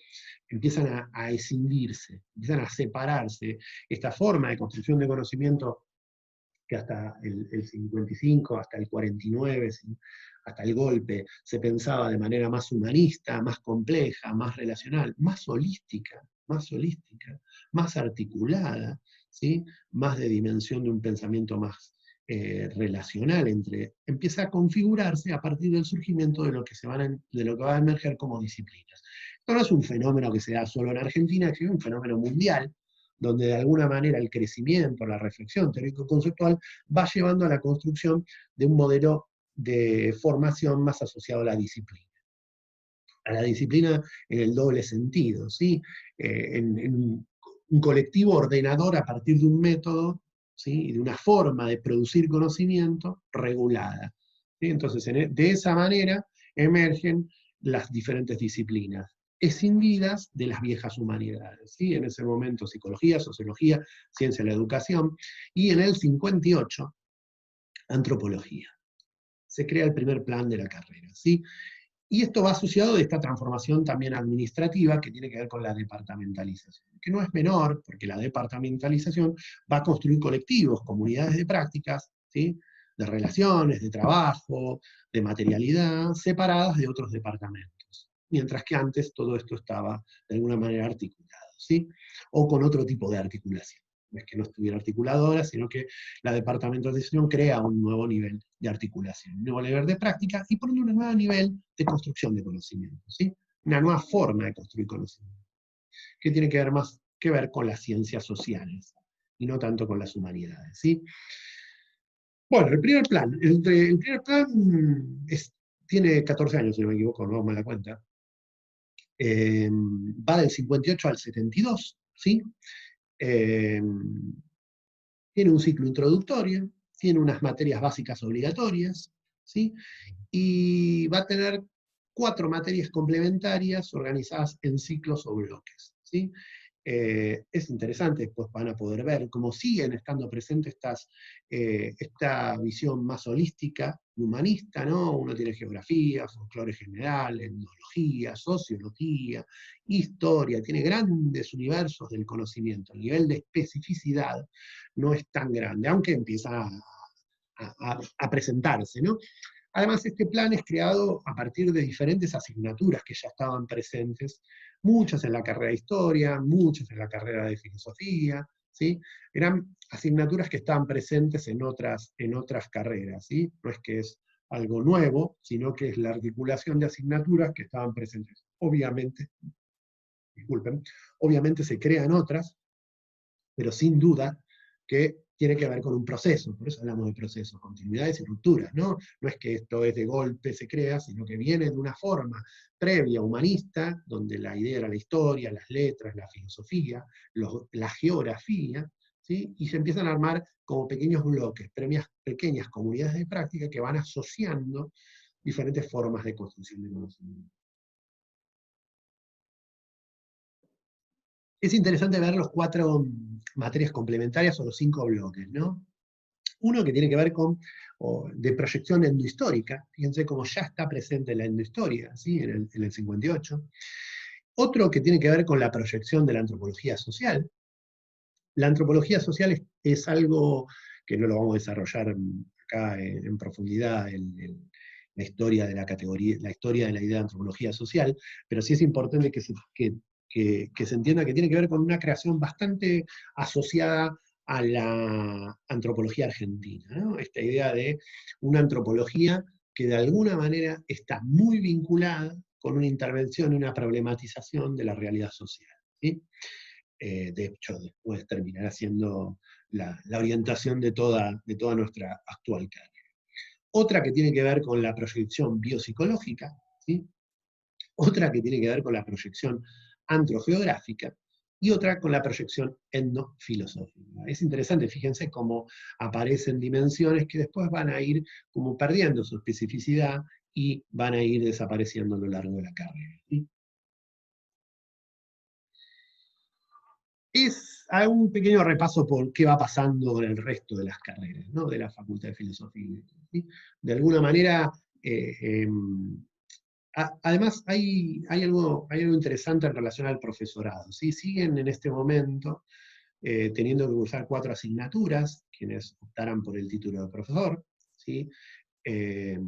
Empiezan a escindirse, empiezan a separarse esta forma de construcción de conocimiento que hasta el 55, hasta el 49, ¿sí?, hasta el golpe, se pensaba de manera más humanista, más compleja, más relacional, más holística, más articulada, ¿sí?, más de dimensión de un pensamiento más relacional, empieza a configurarse a partir del surgimiento de lo que va a emerger como disciplinas. Esto no es un fenómeno que se da solo en Argentina, es un fenómeno mundial, donde de alguna manera el crecimiento, la reflexión teórico-conceptual va llevando a la construcción de un modelo de formación más asociado a la disciplina. A la disciplina en el doble sentido, ¿sí? En un colectivo ordenador a partir de un método, ¿sí?, y de una forma de producir conocimiento regulada, ¿sí? Entonces, de esa manera emergen las diferentes disciplinas, escindidas de las viejas humanidades, ¿sí? En ese momento psicología, sociología, ciencia de la educación, y en el 58, antropología. Se crea el primer plan de la carrera, ¿sí? Y esto va asociado de esta transformación también administrativa que tiene que ver con la departamentalización, que no es menor, porque la departamentalización va a construir colectivos, comunidades de prácticas, ¿sí?, de relaciones, de trabajo, de materialidad, separadas de otros departamentos. Mientras que antes todo esto estaba de alguna manera articulado, ¿sí?, o con otro tipo de articulación. No es que no estuviera articulado ahora, sino que la departamentalización crea un nuevo nivel de articulación, un nuevo nivel de práctica y por un nuevo nivel de construcción de conocimiento, ¿sí? Una nueva forma de construir conocimiento, que tiene que ver más que ver con las ciencias sociales y no tanto con las humanidades, ¿sí? Bueno, el primer plan tiene 14 años, si no me equivoco, no me la cuenta. Va del 58 al 72, ¿sí? Eh, Tiene un ciclo introductorio, tiene unas materias básicas obligatorias, ¿sí?, y va a tener 4 materias complementarias organizadas en ciclos o bloques, ¿sí? Es interesante, después van a poder ver cómo siguen estando presentes esta visión más holística, humanista, ¿no? Uno tiene geografía, folclore general, etnología, sociología, historia, tiene grandes universos del conocimiento. El nivel de especificidad no es tan grande, aunque empieza a presentarse, ¿no? Además, este plan es creado a partir de diferentes asignaturas que ya estaban presentes, muchas en la carrera de historia, muchas en la carrera de filosofía, ¿sí? Eran asignaturas que estaban presentes en otras carreras, ¿sí? No es que es algo nuevo, sino que es la articulación de asignaturas que estaban presentes, obviamente, disculpen, obviamente se crean otras, pero sin duda que tiene que ver con un proceso, por eso hablamos de procesos, continuidades y rupturas, ¿no? No es que esto es de golpe se crea, sino que viene de una forma previa humanista, donde la idea era la historia, las letras, la filosofía, la geografía, ¿sí? Y se empiezan a armar como pequeños bloques, pequeñas comunidades de práctica que van asociando diferentes formas de construcción de conocimiento. Es interesante ver los 4 materias complementarias o los 5 bloques, ¿no? Uno que tiene que ver con de proyección endohistórica, fíjense cómo ya está presente la endohistoria, ¿sí? En el 58. Otro que tiene que ver con la proyección de la antropología social. La antropología social es algo que no lo vamos a desarrollar acá en profundidad, la historia de la categoría, la historia de la idea de antropología social, pero sí es importante que se entienda que tiene que ver con una creación bastante asociada a la antropología argentina, ¿no? Esta idea de una antropología que de alguna manera está muy vinculada con una intervención y una problematización de la realidad social, ¿sí? De hecho, después terminará siendo la orientación de toda nuestra actual carrera. Otra que tiene que ver con la proyección biopsicológica, ¿sí? Otra que tiene que ver con la proyección antrogeográfica, y otra con la proyección etnofilosófica. Es interesante, fíjense cómo aparecen dimensiones que después van a ir como perdiendo su especificidad y van a ir desapareciendo a lo largo de la carrera, ¿sí? Hago un pequeño repaso por qué va pasando con el resto de las carreras, ¿no? De la Facultad de Filosofía y Letras, ¿sí? De alguna manera, además hay algo interesante en relación al profesorado, ¿sí? Siguen en este momento teniendo que cursar 4 asignaturas, quienes optaran por el título de profesor, ¿sí? Eh,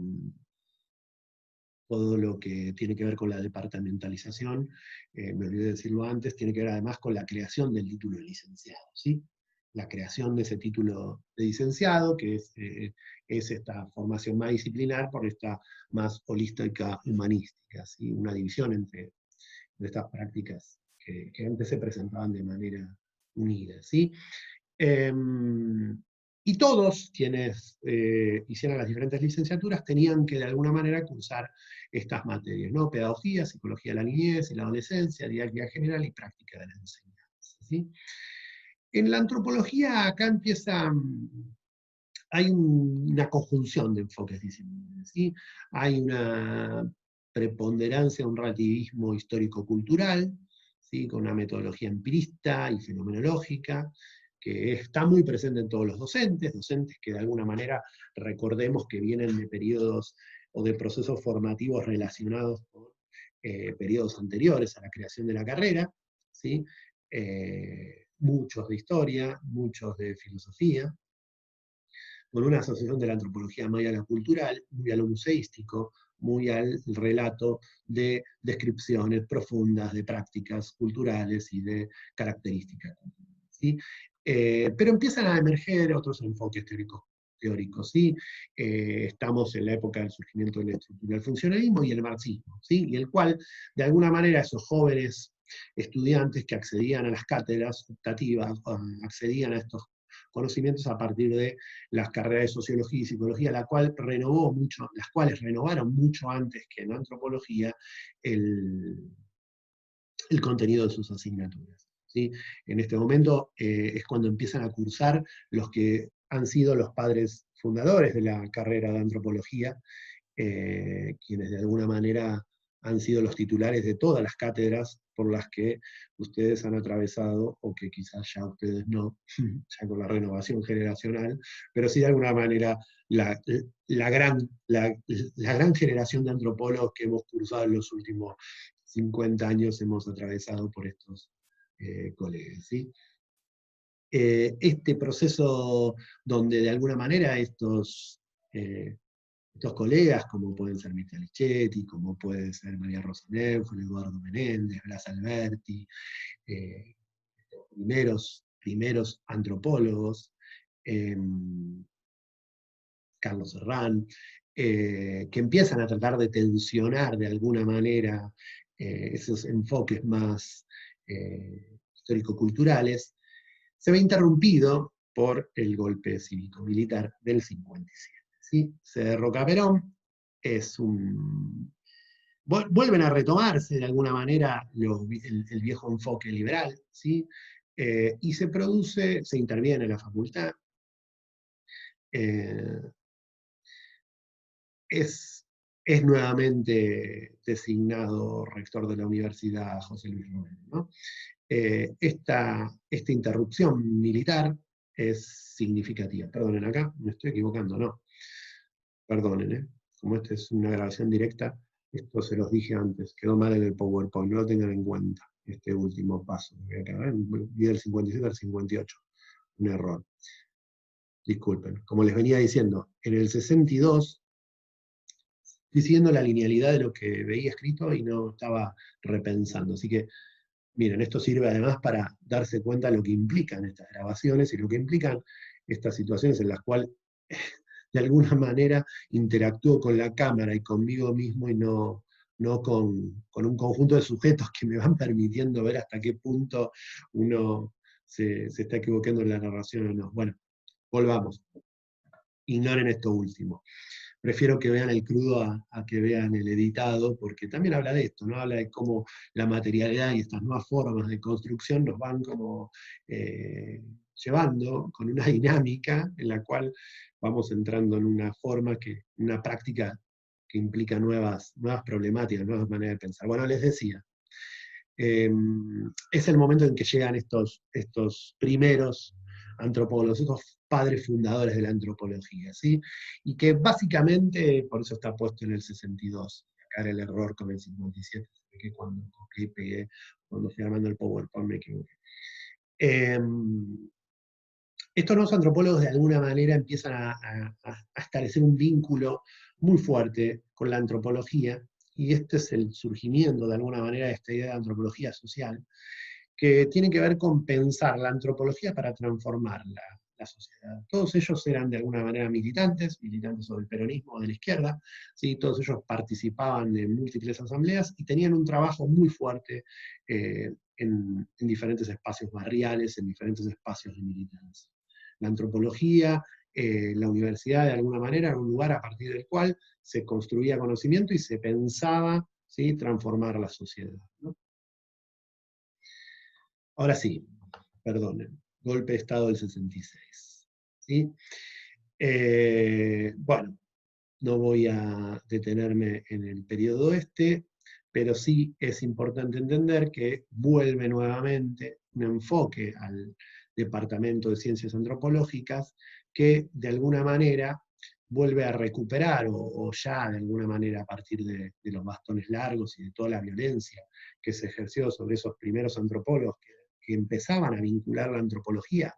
Todo lo que tiene que ver con la departamentalización, me olvidé de decirlo antes, tiene que ver además con la creación del título de licenciado, ¿sí? La creación de ese título de licenciado, que es esta formación más disciplinar por esta más holística humanística, ¿sí? Una división entre estas prácticas que antes se presentaban de manera unida, ¿sí? Y todos quienes hicieran las diferentes licenciaturas tenían que de alguna manera cursar estas materias, ¿no? Pedagogía, psicología de la niñez y la adolescencia, didáctica general y práctica de la enseñanza, ¿sí? En la antropología acá hay una conjunción de enfoques disciplinares, ¿sí? Hay una preponderancia, un relativismo histórico-cultural, ¿sí? Con una metodología empirista y fenomenológica, que está muy presente en todos los docentes que de alguna manera recordemos que vienen de periodos o de procesos formativos relacionados con periodos anteriores a la creación de la carrera, ¿sí? Muchos de historia, muchos de filosofía, con una asociación de la antropología muy a lo cultural, muy a lo museístico, muy al relato de descripciones profundas de prácticas culturales y de características culturales, ¿sí? Pero empiezan a emerger otros enfoques teóricos, ¿sí? Estamos en la época del surgimiento del estructural funcionalismo y el marxismo, ¿sí? Y el cual, de alguna manera, esos jóvenes estudiantes que accedían a las cátedras optativas, accedían a estos conocimientos a partir de las carreras de sociología y psicología, las cuales renovaron mucho antes que en antropología el contenido de sus asignaturas, ¿sí? En este momento es cuando empiezan a cursar los que han sido los padres fundadores de la carrera de antropología, quienes de alguna manera han sido los titulares de todas las cátedras por las que ustedes han atravesado, o que quizás ya ustedes no, ya con la renovación generacional, pero sí de alguna manera la gran generación de antropólogos que hemos cursado en los últimos 50 años hemos atravesado por estos colegas, ¿sí? Este proceso donde de alguna manera estos colegas, como pueden ser Mirta Lichetti, como puede ser María Rosa Neumann, Eduardo Menéndez, Blas Alberti, primeros antropólogos, eh, Carlos Serrán, que empiezan a tratar de tensionar de alguna manera esos enfoques más histórico-culturales, se ve interrumpido por el golpe cívico-militar del 57. ¿Sí? Se derroca Perón, vuelven a retomarse de alguna manera el viejo enfoque liberal, ¿sí? Y se interviene en la facultad. Es nuevamente designado rector de la universidad José Luis Romero, ¿no? Esta interrupción militar es significativa. Perdonen, acá me estoy equivocando, ¿no? Perdonen, como esta es una grabación directa, esto se los dije antes, quedó mal en el PowerPoint, no lo tengan en cuenta, este último paso. Vi del 57 al 58, un error. Disculpen. Como les venía diciendo, en el 62, estoy siguiendo la linealidad de lo que veía escrito y no estaba repensando. Así que, miren, esto sirve además para darse cuenta de lo que implican estas grabaciones y lo que implican estas situaciones en las cuales de alguna manera interactúo con la cámara y conmigo mismo y no con un conjunto de sujetos que me van permitiendo ver hasta qué punto uno se está equivocando en la narración o no. Bueno, volvamos. Ignoren esto último. Prefiero que vean el crudo a que vean el editado, porque también habla de esto, ¿no? Habla de cómo la materialidad y estas nuevas formas de construcción nos van como llevando con una dinámica en la cual vamos entrando en una práctica que implica nuevas problemáticas, nuevas maneras de pensar. Bueno, les decía, es el momento en que llegan estos primeros antropólogos, estos padres fundadores de la antropología, ¿sí? Y que básicamente, por eso está puesto en el 62, acá era el error con el 57, que cuando copié y pegué, cuando fui armando el PowerPoint me equivoqué. Estos nuevos antropólogos de alguna manera empiezan a establecer un vínculo muy fuerte con la antropología, y este es el surgimiento de alguna manera de esta idea de antropología social, que tiene que ver con pensar la antropología para transformar la sociedad. Todos ellos eran de alguna manera militantes del peronismo o de la izquierda, ¿sí? Todos ellos participaban en múltiples asambleas y tenían un trabajo muy fuerte en diferentes espacios barriales, en diferentes espacios de militancia. La antropología, la universidad de alguna manera era un lugar a partir del cual se construía conocimiento y se pensaba, ¿sí?, transformar la sociedad, ¿no? Ahora sí, perdonen, golpe de Estado del 66. ¿Sí? Bueno, no voy a detenerme en el periodo este, pero sí es importante entender que vuelve nuevamente un enfoque al Departamento de Ciencias Antropológicas que de alguna manera vuelve a recuperar, o ya de alguna manera a partir de los bastones largos y de toda la violencia que se ejerció sobre esos primeros antropólogos que empezaban a vincular la antropología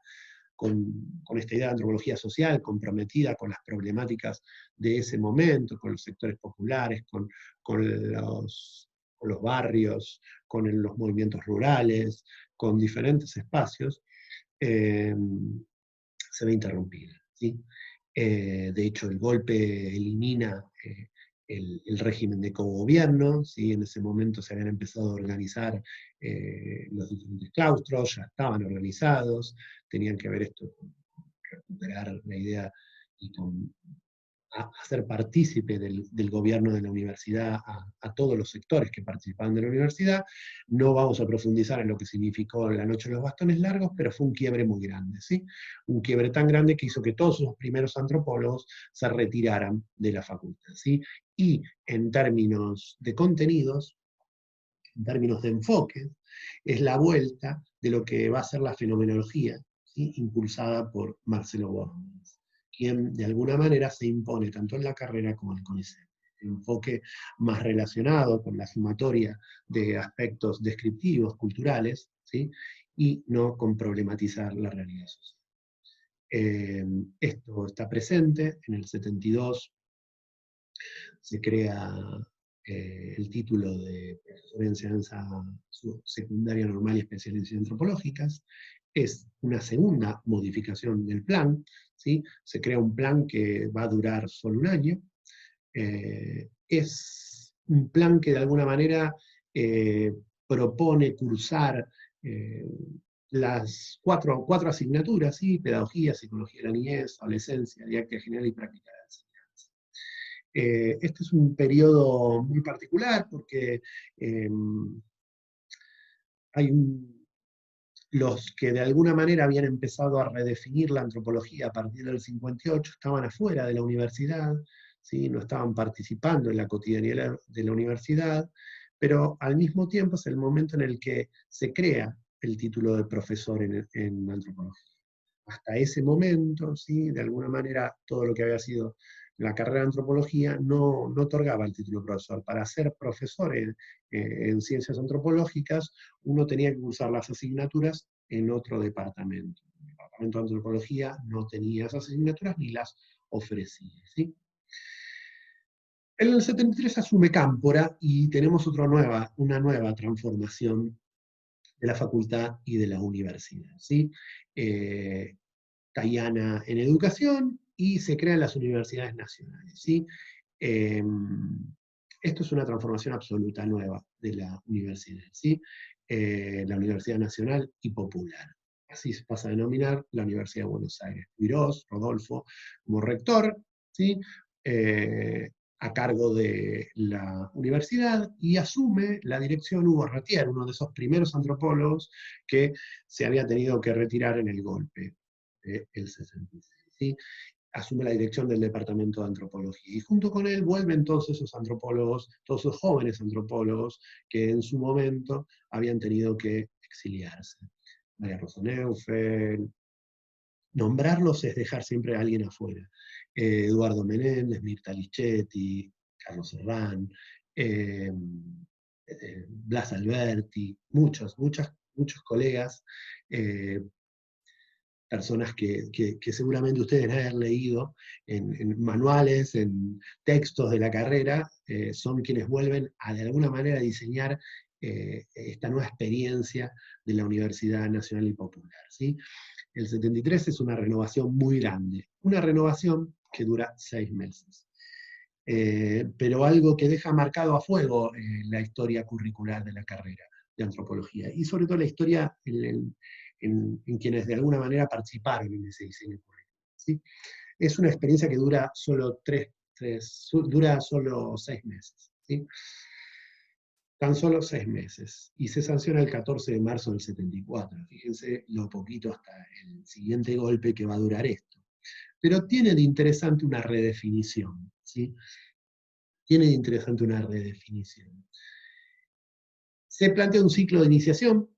con esta idea de antropología social, comprometida con las problemáticas de ese momento, con los sectores populares, con los barrios, con los movimientos rurales, con diferentes espacios, se ve interrumpida, ¿sí? De hecho, el golpe elimina el régimen de cogobierno, ¿sí? En ese momento se habían empezado a organizar los diferentes claustros, ya estaban organizados, tenían que ver esto con recuperar la idea y con hacer partícipe del gobierno de la universidad a todos los sectores que participaban de la universidad. No vamos a profundizar en lo que significó la noche de los bastones largos, pero fue un quiebre muy grande, ¿sí? Un quiebre tan grande que hizo que todos esos primeros antropólogos se retiraran de la facultad, ¿sí? Y en términos de contenidos, en términos de enfoque, es la vuelta de lo que va a ser la fenomenología, ¿sí?, impulsada por Marcelo Borges, quien de alguna manera se impone tanto en la carrera como en el CONICET. El enfoque más relacionado con la sumatoria de aspectos descriptivos, culturales, ¿sí?, y no con problematizar la realidad social. Esto está presente en el 72, se crea el título de profesor de enseñanza secundaria normal y especial en ciencias antropológicas. Es una segunda modificación del plan, ¿sí? Se crea un plan que va a durar solo un año. Es un plan que de alguna manera propone cursar las cuatro asignaturas, ¿sí? Pedagogía, psicología de la niñez, adolescencia, didáctica general y práctica de la enseñanza. Este es un periodo muy particular porque hay los que de alguna manera habían empezado a redefinir la antropología a partir del 58 estaban afuera de la universidad, ¿sí? No estaban participando en la cotidianidad de la universidad, pero al mismo tiempo es el momento en el que se crea el título de profesor en antropología. Hasta ese momento, ¿sí? De alguna manera, todo lo que había sido la carrera de antropología no otorgaba el título de profesor. Para ser profesor en ciencias antropológicas, uno tenía que cursar las asignaturas en otro departamento. El departamento de antropología no tenía esas asignaturas ni las ofrecía, ¿sí? En el 73 asume Cámpora y tenemos una nueva transformación de la facultad y de la universidad, ¿sí? Tayana en educación y se crean las universidades nacionales, ¿sí? Esto es una transformación absoluta nueva de la universidad, ¿sí? La Universidad Nacional y Popular. Así se pasa a denominar la Universidad de Buenos Aires. Quirós, Rodolfo, como rector, ¿sí? A cargo de la universidad, y asume la dirección Hugo Ratier, uno de esos primeros antropólogos que se había tenido que retirar en el golpe del 66. ¿Sí? Asume la dirección del Departamento de Antropología. Y junto con él vuelven todos esos antropólogos, todos esos jóvenes antropólogos que en su momento habían tenido que exiliarse. María Rosa Neufeld. Nombrarlos es dejar siempre a alguien afuera. Eduardo Menéndez, Mirta Lichetti, Carlos Serrán, Blas Alberti, muchos colegas, personas que seguramente ustedes deben haber leído en manuales, en textos de la carrera, son quienes vuelven a de alguna manera diseñar esta nueva experiencia de la Universidad Nacional y Popular, ¿sí? El 73 es una renovación muy grande, una renovación que dura 6 meses. Pero algo que deja marcado a fuego la historia curricular de la carrera de antropología, y sobre todo la historia en quienes de alguna manera participaron en ese diseño curricular, ¿sí? Es una experiencia que dura solo 6 meses, ¿sí? Tan solo 6 meses, y se sanciona el 14 de marzo del 74. Fíjense lo poquito hasta el siguiente golpe que va a durar esto. Pero tiene de interesante una redefinición, ¿sí? Tiene de interesante una redefinición. Se plantea un ciclo de iniciación,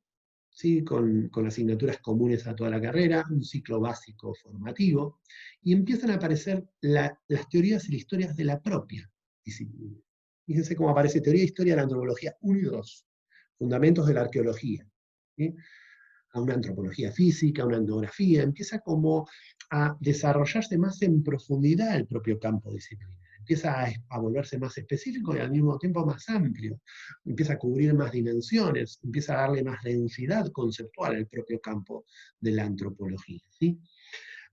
¿sí? Con asignaturas comunes a toda la carrera, un ciclo básico formativo, y empiezan a aparecer las teorías y las historias de la propia disciplina. Fíjense cómo aparece teoría e historia de la antropología 1 y 2, fundamentos de la arqueología, ¿sí? A una antropología física, una etnografía, empieza como a desarrollarse más en profundidad el propio campo disciplinario, empieza a volverse más específico y al mismo tiempo más amplio, empieza a cubrir más dimensiones, empieza a darle más densidad conceptual al propio campo de la antropología, ¿sí?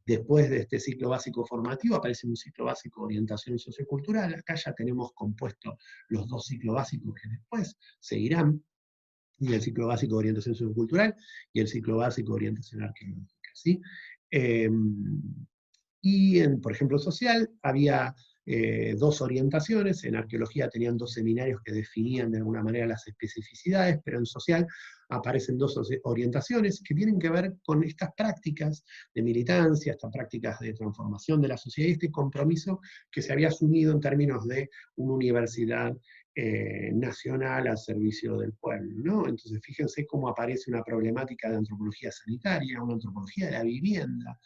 Después de este ciclo básico formativo aparece un ciclo básico de orientación sociocultural. Acá ya tenemos compuesto los 2 ciclos básicos que después seguirán, y el ciclo básico de orientación sociocultural y el ciclo básico de orientación arqueológica, ¿sí? Y por ejemplo, social había 2 orientaciones. En arqueología tenían 2 seminarios que definían de alguna manera las especificidades, pero en social aparecen 2 orientaciones que tienen que ver con estas prácticas de militancia, estas prácticas de transformación de la sociedad y este compromiso que se había asumido en términos de una universidad nacional al servicio del pueblo, ¿no? Entonces fíjense cómo aparece una problemática de antropología sanitaria, una antropología de la vivienda,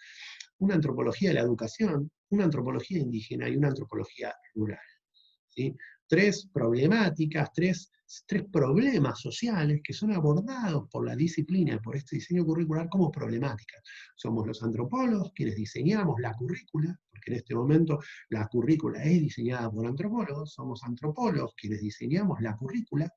una antropología de la educación, una antropología indígena y una antropología rural, ¿sí? 3 problemáticas, tres problemas sociales que son abordados por la disciplina, por este diseño curricular como problemáticas. Somos los antropólogos quienes diseñamos la currícula, porque en este momento la currícula es diseñada por antropólogos, somos antropólogos quienes diseñamos la currícula.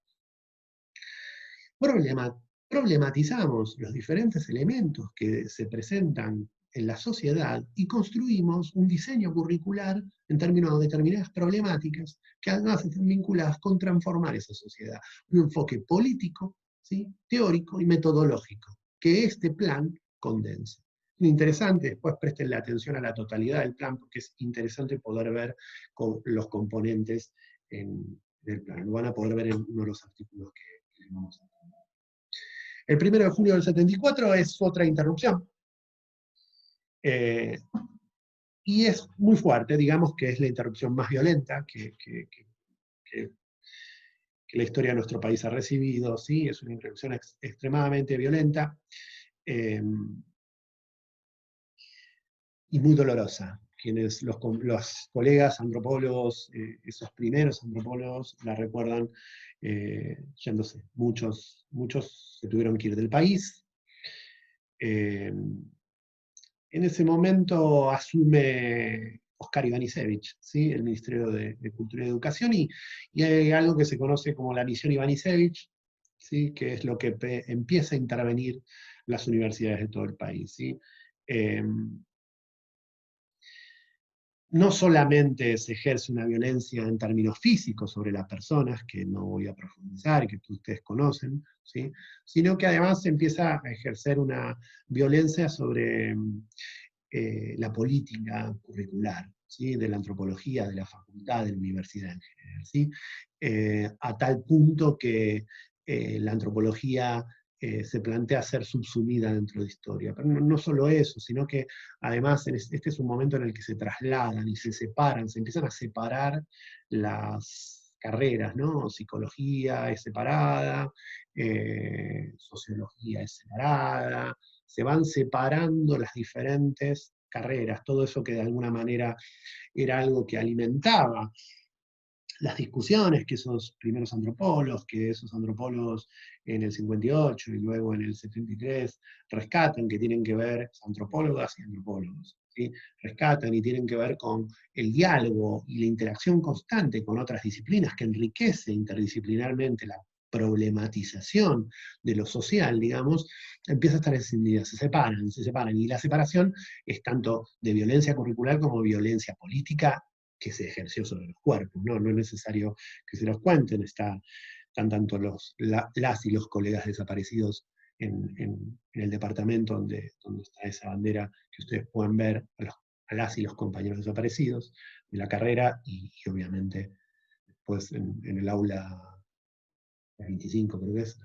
Problematizamos los diferentes elementos que se presentan en la sociedad y construimos un diseño curricular en términos de determinadas problemáticas que además están vinculadas con transformar esa sociedad. Un enfoque político, ¿sí?, teórico y metodológico, que este plan condensa. Interesante, después presten la atención a la totalidad del plan, porque es interesante poder ver con los componentes del plan. Lo van a poder ver en uno de los artículos que les vamos a dar. El 1 de julio del 74 es otra interrupción. Y es muy fuerte, digamos que es la interrupción más violenta que la historia de nuestro país ha recibido, ¿sí? Es una interrupción extremadamente violenta y muy dolorosa. Los colegas antropólogos, esos primeros antropólogos, la recuerdan yéndose. Muchos se tuvieron que ir del país. En ese momento asume Oscar Ivanišević, ¿sí?, el Ministerio de Cultura y Educación, y hay algo que se conoce como la misión Ivanišević, ¿sí?, que es lo que empieza a intervenir las universidades de todo el país, ¿sí? No solamente se ejerce una violencia en términos físicos sobre las personas, que no voy a profundizar y que ustedes conocen, ¿sí?, sino que además se empieza a ejercer una violencia sobre la política curricular, ¿sí?, de la antropología, de la facultad, de la universidad en general, ¿sí? A tal punto que la antropología se plantea ser subsumida dentro de historia. Pero no solo eso, sino que además este es un momento en el que se trasladan y se separan, se empiezan a separar las carreras, ¿no? Psicología es separada, sociología es separada, se van separando las diferentes carreras, todo eso que de alguna manera era algo que alimentaba las discusiones que esos primeros antropólogos, que esos antropólogos en el 58 y luego en el 73 rescatan, que tienen que ver, antropólogas y antropólogos, ¿sí?, rescatan y tienen que ver con el diálogo y la interacción constante con otras disciplinas que enriquece interdisciplinarmente la problematización de lo social, digamos, empieza a estar escindida, se separan, y la separación es tanto de violencia curricular como violencia política que se ejerció sobre los cuerpos, ¿no? No es necesario que se los cuenten, están tanto las y los colegas desaparecidos en el departamento donde está esa bandera que ustedes pueden ver, a las y los compañeros desaparecidos de la carrera, y obviamente después en el aula 25, creo que es,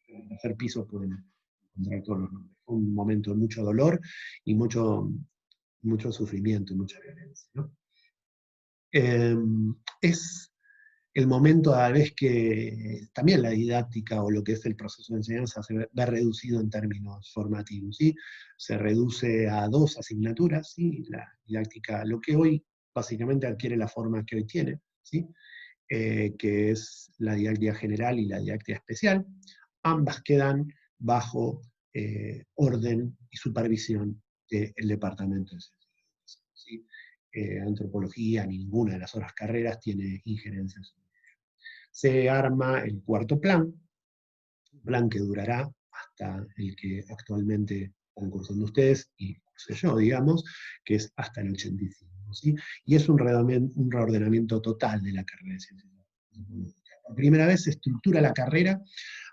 en el tercer piso pueden encontrar todos los nombres. Fue un momento de mucho dolor y mucho sufrimiento y mucha violencia, ¿no? Es el momento a la vez que también la didáctica o lo que es el proceso de enseñanza se ve reducido en términos formativos, ¿sí? Se reduce a 2 asignaturas, ¿sí? La didáctica, lo que hoy básicamente adquiere la forma que hoy tiene, ¿sí? Que es la didáctica general y la didáctica especial. Ambas quedan bajo orden y supervisión del Departamento de Ciencias de la Educación, ¿sí? Antropología, ninguna de las otras carreras tiene injerencia sobre ello. Se arma el cuarto plan, un plan que durará hasta el que actualmente están cursando ustedes, y cursé yo, digamos, que es hasta el 85, ¿sí? Y es un reordenamiento total de la carrera de Ciencias Antropológicas. Por primera vez se estructura la carrera,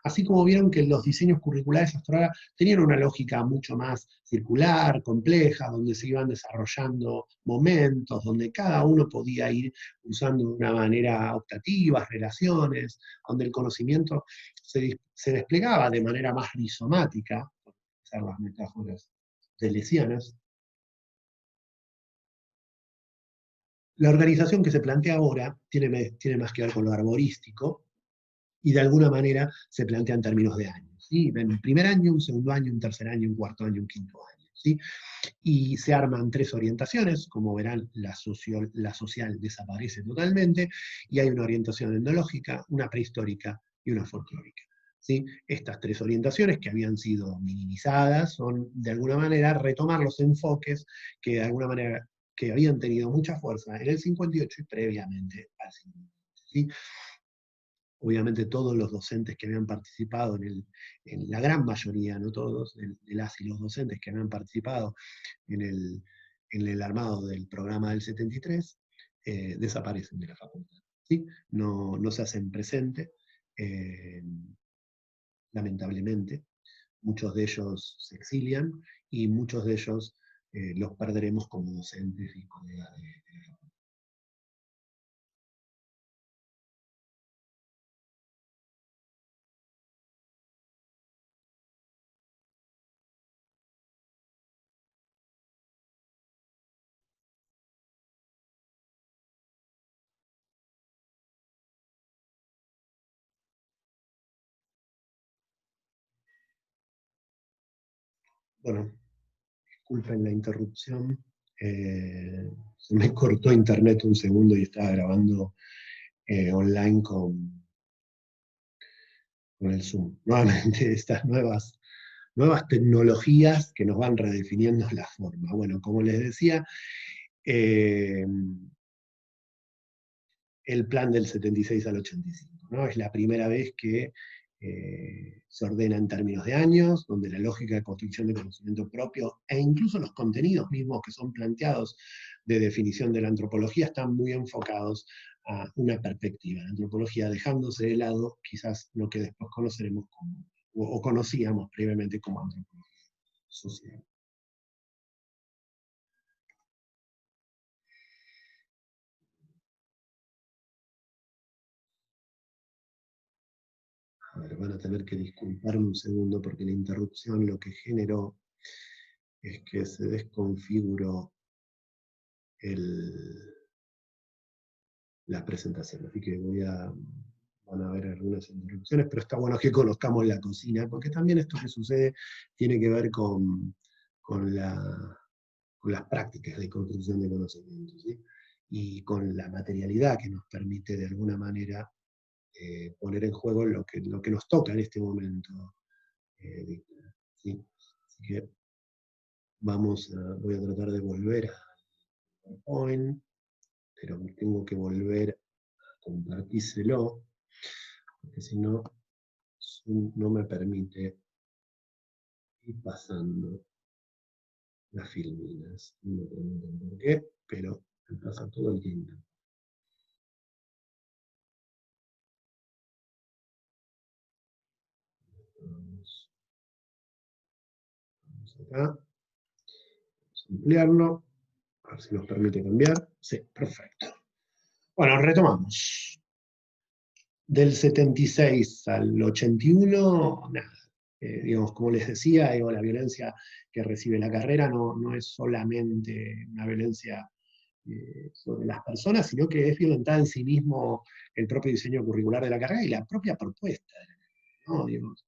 así como vieron que los diseños curriculares hasta ahora tenían una lógica mucho más circular, compleja, donde se iban desarrollando momentos, donde cada uno podía ir usando de una manera optativa, relaciones, donde el conocimiento se desplegaba de manera más rizomática, por usar las metáforas deleuzianas. La organización que se plantea ahora tiene más que ver con lo arborístico, y de alguna manera se plantea en términos de años, ¿sí? Un primer año, un segundo año, un tercer año, un cuarto año, un quinto año, ¿sí? Y se arman 3 orientaciones, como verán, la social desaparece totalmente, y hay una orientación etnológica, una prehistórica y una folclórica, ¿sí? Estas 3 orientaciones, que habían sido minimizadas, son de alguna manera retomar los enfoques que de alguna manera que habían tenido mucha fuerza en el 58 y previamente al 58, ¿sí? obviamente todos los docentes que habían participado, en la gran mayoría, no todos, de las y los docentes que habían participado en el armado del programa del 73, desaparecen de la facultad. ¿Sí? No, no se hacen presente, lamentablemente. Muchos de ellos se exilian y muchos de ellos los perderemos como docentes y colegas de la facultad. Bueno, disculpen la interrupción. Se me cortó internet un segundo y estaba grabando online con el Zoom. Nuevamente, estas nuevas tecnologías que nos van redefiniendo la forma. Bueno, como les decía, eh, el plan del 76 al 85, ¿no? Es la primera vez que se ordena en términos de años, donde la lógica de construcción de conocimiento propio e incluso los contenidos mismos que son planteados de definición de la antropología están muy enfocados a una perspectiva. La antropología dejándose de lado quizás lo que después conoceremos como, o conocíamos previamente como antropología social. A ver, van a tener que disculparme un segundo porque la interrupción lo que generó es que se desconfiguró el, la presentación. Así que van a haber algunas interrupciones, pero está bueno que conozcamos la cocina, porque también esto que sucede tiene que ver con, con las prácticas de construcción de conocimientos, ¿sí? Y con la materialidad que nos permite de alguna manera poner en juego lo que nos toca en este momento. ¿Sí? Así que voy a tratar de volver a PowerPoint, pero tengo que volver a compartírselo, porque si no, Zoom no me permite ir pasando las filminas. No me pregunten por qué, pero me pasa todo el tiempo. Vamos, vamos acá, vamos a ampliarlo, a ver si nos permite cambiar. Sí, perfecto. Bueno, retomamos. Del 76 al 81, nada. Digamos, como les decía, la violencia que recibe la carrera no es solamente una violencia sobre las personas, sino que es violentar en sí mismo el propio diseño curricular de la carrera y la propia propuesta, ¿no? Digamos,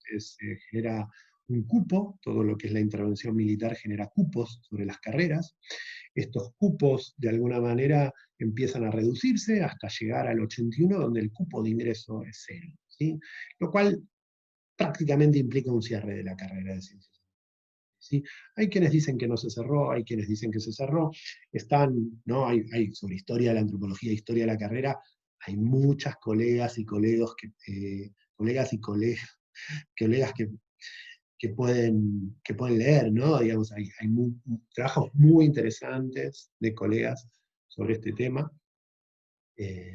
genera un cupo, todo lo que es la intervención militar genera cupos sobre las carreras. Estos cupos, de alguna manera, empiezan a reducirse hasta llegar al 81, donde el cupo de ingreso es cero, ¿sí? Lo cual prácticamente implica un cierre de la carrera de ciencias. ¿Sí? Hay quienes dicen que no se cerró, hay quienes dicen que se cerró. ¿No? Hay sobre historia de la antropología, historia de la carrera, hay muchas colegas y colegas colegas y colegas que pueden leer, ¿no? Digamos, hay trabajos muy interesantes de colegas sobre este tema,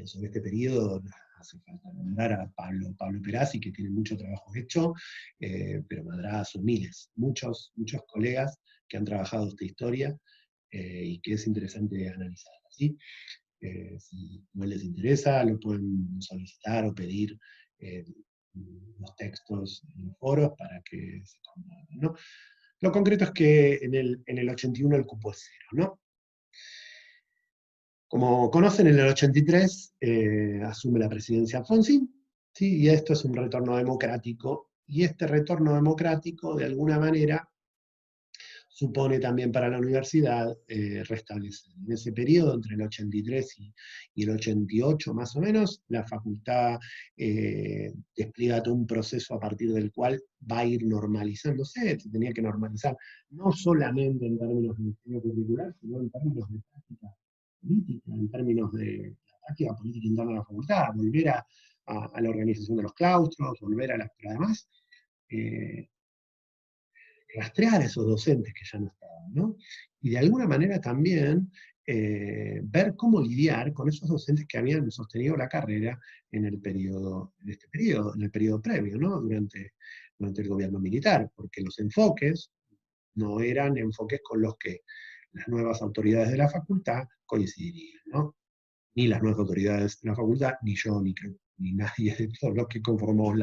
sobre este periodo. Hace falta nombrar a Pablo Perazzi, que tiene mucho trabajo hecho, pero Madrazo, miles, muchos colegas que han trabajado esta historia y que es interesante analizar. ¿Sí? Si no les interesa, lo pueden solicitar o pedir eh, los textos en los foros para que se compartan, ¿no? Lo concreto es que en el 81 el cupo es cero, ¿no? Como conocen, en el 83 asume la presidencia Alfonsín, ¿sí? Y esto es un retorno democrático, y este retorno democrático, de alguna manera, supone también para la universidad restablecer. En ese periodo, entre el 83 y el 88 más o menos, la facultad despliega todo un proceso a partir del cual va a ir normalizándose, se tenía que normalizar no solamente en términos de diseño curricular, sino en términos de práctica política, en términos de la práctica política interna de la facultad, volver a a la organización de los claustros, volver a las, pero además rastrear a esos docentes que ya no estaban, ¿no? Y de alguna manera también ver cómo lidiar con esos docentes que habían sostenido la carrera en el periodo, en el periodo previo, ¿no? Durante el gobierno militar, porque los enfoques no eran enfoques con los que las nuevas autoridades de la facultad coincidirían, ¿no? Ni las nuevas autoridades de la facultad, ni yo, ni nadie de todos los que conformamos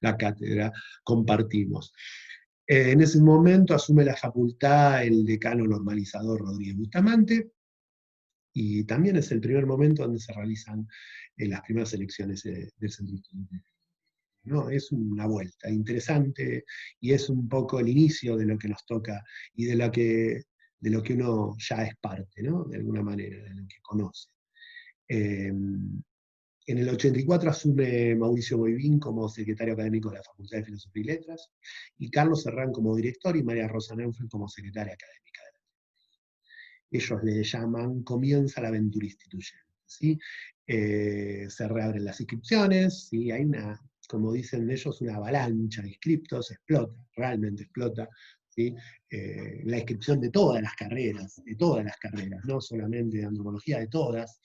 la cátedra compartimos. En ese momento asume la facultad el decano normalizador Rodríguez Bustamante, y también es el primer momento donde se realizan las primeras elecciones del centro estudiantil, ¿no? Es una vuelta interesante y es un poco el inicio de lo que nos toca y de lo que uno ya es parte, ¿no? De alguna manera, de lo que conoce. Eh, en el 84 asume Mauricio Boivin como secretario académico de la Facultad de Filosofía y Letras, y Carlos Serrán como director y María Rosa Neufeld como secretaria académica. Ellos le llaman Comienza la aventura instituyente, ¿sí? Se reabren las inscripciones, ¿sí? Hay una, como dicen ellos, una avalancha de inscriptos, explota, realmente explota, ¿sí? La inscripción de todas las carreras, no solamente de antropología, de todas.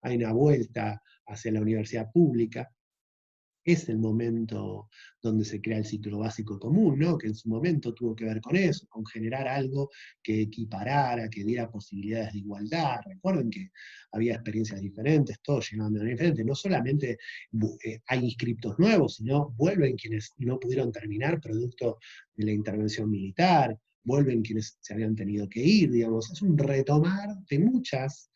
Hay una vuelta hacia la universidad pública. Es el momento donde se crea el ciclo básico común, ¿no? Que en su momento tuvo que ver con eso, con generar algo que equiparara, que diera posibilidades de igualdad. Recuerden que había experiencias diferentes, todos llegaban de manera diferente. No solamente hay inscriptos nuevos, sino vuelven quienes no pudieron terminar producto de la intervención militar, vuelven quienes se habían tenido que ir, digamos. Es un retomar de muchas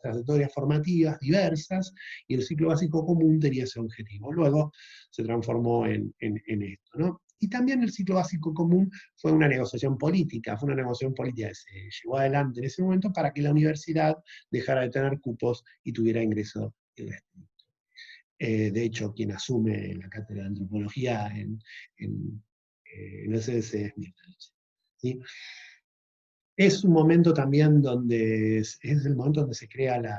trayectorias formativas diversas, y el ciclo básico común tenía ese objetivo. Luego se transformó en esto, ¿no? Y también el ciclo básico común fue una negociación política que se llevó adelante en ese momento para que la universidad dejara de tener cupos y tuviera ingreso estricto. De hecho, quien asume la cátedra de antropología en el CDC es Mirta Leche, ¿sí? Es un momento también donde es el momento donde se crea la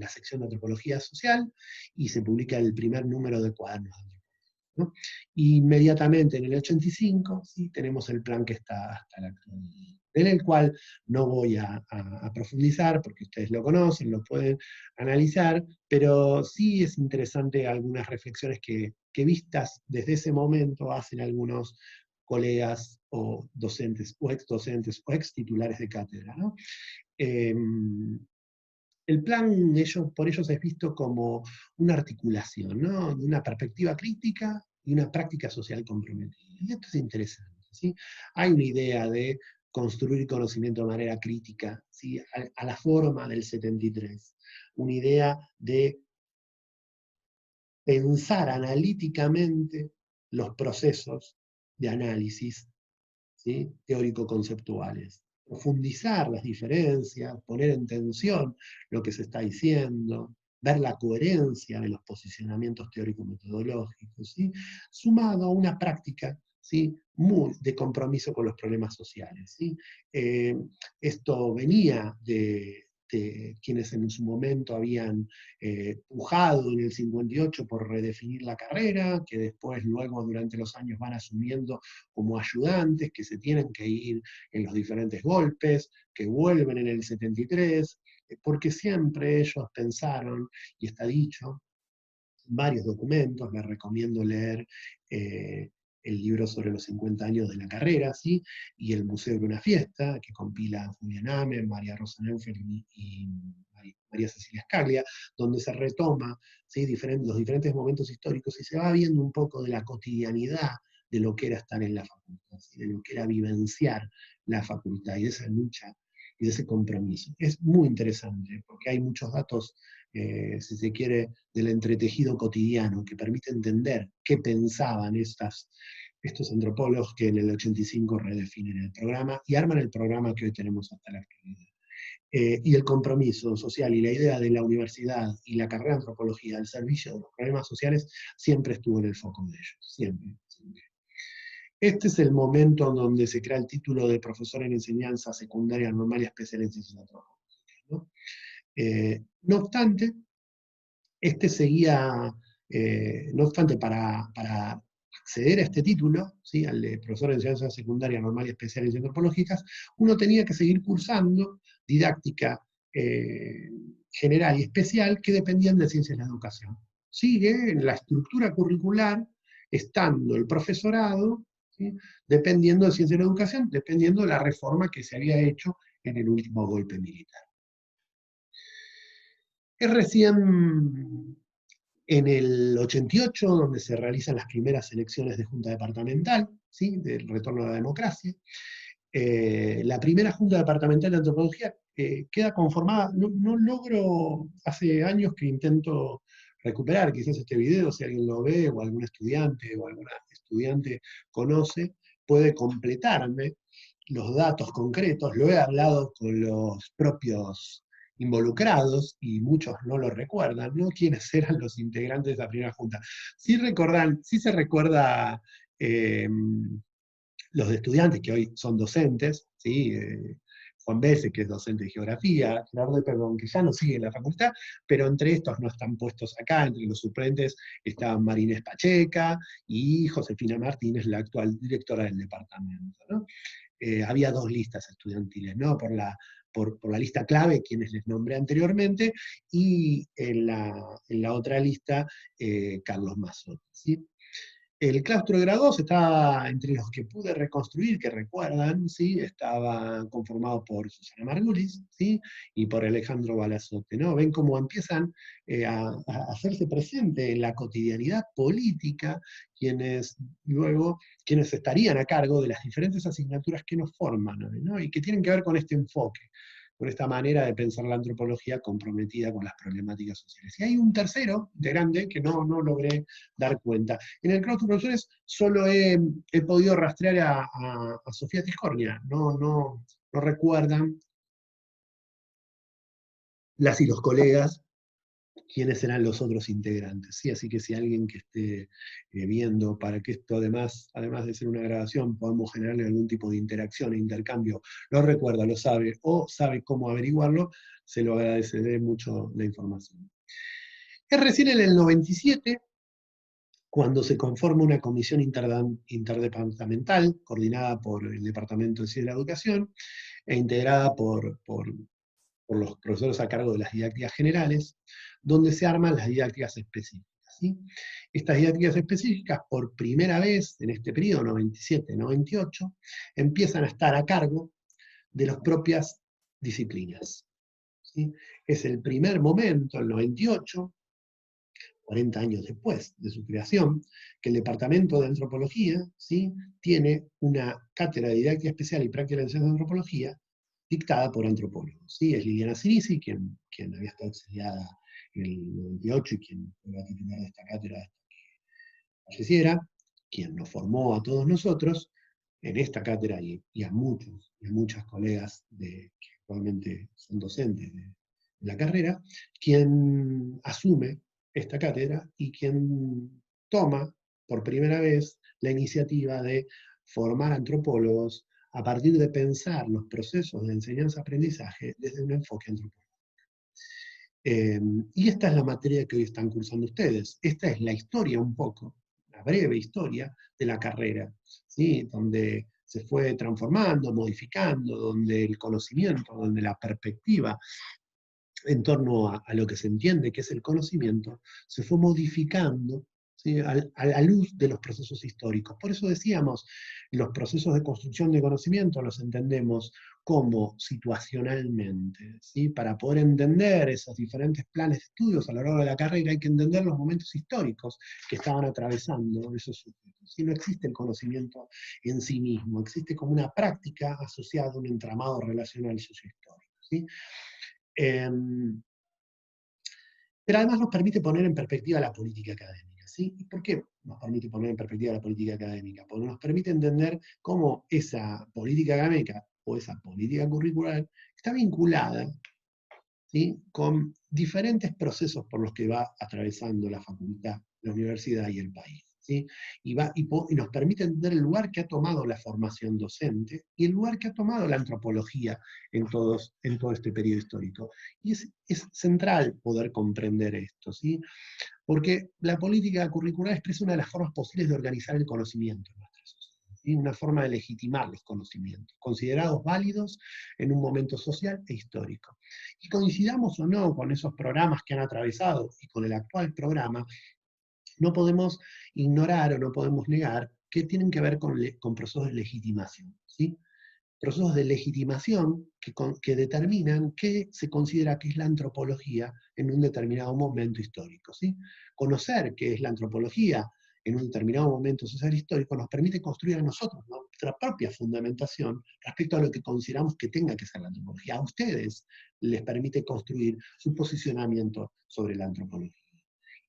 sección de antropología social y se publica el primer número de cuadernos de antropología, ¿no? Inmediatamente en el 85, ¿sí? Tenemos el plan que está hasta la actualidad, en el cual no voy a profundizar porque ustedes lo conocen, lo pueden analizar, pero sí es interesante algunas reflexiones que vistas desde ese momento hacen algunos colegas o docentes o ex docentes o ex titulares de cátedra, ¿no? El plan por ellos es visto como una articulación, ¿no? De una perspectiva crítica y una práctica social comprometida. Y esto es interesante, ¿sí? Hay una idea de construir conocimiento de manera crítica, ¿sí? A la forma del 73, una idea de pensar analíticamente los procesos de análisis, ¿sí? Teórico-conceptuales. Profundizar las diferencias, poner en tensión lo que se está diciendo, ver la coherencia de los posicionamientos teórico-metodológicos, ¿sí? Sumado a una práctica, ¿sí? Muy de compromiso con los problemas sociales, ¿sí? Esto venía de quienes en su momento habían pujado en el 58 por redefinir la carrera, que después luego durante los años van asumiendo como ayudantes, que se tienen que ir en los diferentes golpes, que vuelven en el 73, porque siempre ellos pensaron, y está dicho, varios documentos, les recomiendo leer el libro sobre los 50 años de la carrera, ¿sí? Y el Museo de una Fiesta, que compila Julián Amen, María Rosa Neufeld y María Cecilia Scaglia, donde se retoma, ¿sí? Los diferentes momentos históricos y se va viendo un poco de la cotidianidad de lo que era estar en la facultad, ¿sí? De lo que era vivenciar la facultad y de esa lucha y de ese compromiso. Es muy interesante porque hay muchos datos, si se quiere, del entretejido cotidiano que permite entender qué pensaban estos antropólogos que en el 85 redefinen el programa y arman el programa que hoy tenemos hasta la actualidad. Y el compromiso social y la idea de la universidad y la carrera de antropología al servicio de los problemas sociales siempre estuvo en el foco de ellos, siempre, siempre. Este es el momento en donde se crea el título de profesor en enseñanza secundaria normal y especial en ciencias antropológicas, ¿no? No obstante, este seguía No obstante, para acceder a este título, ¿sí?, al de profesor de enseñanza secundaria normal y especial en antropológicas, uno tenía que seguir cursando didáctica general y especial que dependían de ciencias de la educación. Sigue en la estructura curricular, estando el profesorado, ¿sí?, dependiendo de ciencias de la educación, dependiendo de la reforma que se había hecho en el último golpe militar. Es recién en el 88 donde se realizan las primeras elecciones de junta departamental, ¿sí?, del retorno a la democracia. La primera junta departamental de antropología queda conformada, no logro, hace años que intento recuperar quizás este video, si alguien lo ve, o algún estudiante o alguna estudiante conoce, puede completarme los datos concretos. Lo he hablado con los propios involucrados y muchos no lo recuerdan, ¿no?, quiénes eran los integrantes de la primera junta. Sí recordan, sí se recuerda los estudiantes que hoy son docentes, ¿sí? Juan Bese, que es docente de geografía, Gerardo Perdón, que ya no sigue en la facultad, pero entre estos no están puestos acá, entre los suplentes estaban Marinés Pacheca y Josefina Martínez, la actual directora del departamento, ¿no? Había dos listas estudiantiles, ¿no?, por la lista clave, quienes les nombré anteriormente, y en la otra lista, Carlos Mazzotti, ¿sí? El claustro de graduados estaba entre los que pude reconstruir, que recuerdan, ¿sí?, estaba conformado por Susana Margulis, ¿sí?, y por Alejandro Balazote, ¿no? Ven cómo empiezan a hacerse presente en la cotidianidad política quienes estarían a cargo de las diferentes asignaturas que nos forman, ¿no?, y que tienen que ver con este enfoque, con esta manera de pensar la antropología comprometida con las problemáticas sociales. Y hay un tercero integrante que no logré dar cuenta. En el claustro de profesores solo he podido rastrear a Sofía Tiscornia, no recuerdan las y los colegas quiénes serán los otros integrantes, ¿sí? Así que si alguien que esté viendo, para que esto además de ser una grabación, podamos generarle algún tipo de interacción e intercambio, lo recuerda, lo sabe, o sabe cómo averiguarlo, se lo agradeceré mucho la información. Es recién en el 97 cuando se conforma una comisión interdepartamental, coordinada por el Departamento de Ciencia de la Educación, e integrada por los profesores a cargo de las didácticas generales, donde se arman las didácticas específicas, ¿sí? Estas didácticas específicas, por primera vez en este periodo, 97-98, empiezan a estar a cargo de las propias disciplinas, ¿sí? Es el primer momento, el 98, 40 años después de su creación, que el Departamento de Antropología, ¿sí?, tiene una cátedra de didáctica especial y práctica de la enseñanza de antropología dictada por antropólogos, ¿sí? Es Liliana Cirisi, quien había estado exiliada en el 98 y quien fue la titular de esta cátedra hasta que falleciera, quien nos formó a todos nosotros en esta cátedra y a muchos y a muchas colegas que actualmente son docentes de la carrera, quien asume esta cátedra y quien toma por primera vez la iniciativa de formar antropólogos a partir de pensar los procesos de enseñanza-aprendizaje desde un enfoque antropológico. Y esta es la materia que hoy están cursando ustedes. Esta es la historia un poco, la breve historia de la carrera, ¿sí?, donde se fue transformando, modificando, donde el conocimiento, donde la perspectiva en torno a lo que se entiende que es el conocimiento, se fue modificando, ¿sí?, a la luz de los procesos históricos. Por eso decíamos, los procesos de construcción de conocimiento los entendemos como situacionalmente, ¿sí? Para poder entender esos diferentes planes de estudios a lo largo de la carrera hay que entender los momentos históricos que estaban atravesando esos sujetos. ¿Sí? No existe el conocimiento en sí mismo, existe como una práctica asociada a un entramado relacional sociohistórico, ¿sí? Pero además nos permite poner en perspectiva la política académica, ¿sí? ¿Y por qué nos permite poner en perspectiva la política académica? Porque nos permite entender cómo esa política académica o esa política curricular está vinculada, ¿sí?, con diferentes procesos por los que va atravesando la facultad, la universidad y el país, ¿sí? Y nos permite entender el lugar que ha tomado la formación docente y el lugar que ha tomado la antropología en todo este periodo histórico. Y es central poder comprender esto, ¿sí? Porque la política curricular expresa una de las formas posibles de organizar el conocimiento en nuestra sociedad, ¿sí? Una forma de legitimar los conocimientos, considerados válidos en un momento social e histórico. Y coincidamos o no con esos programas que han atravesado y con el actual programa, no podemos ignorar o no podemos negar que tienen que ver con procesos de legitimación, ¿sí? Procesos de legitimación que determinan qué se considera que es la antropología en un determinado momento histórico, ¿sí? Conocer qué es la antropología en un determinado momento social histórico nos permite construir a nosotros nuestra propia fundamentación respecto a lo que consideramos que tenga que ser la antropología. A ustedes les permite construir su posicionamiento sobre la antropología.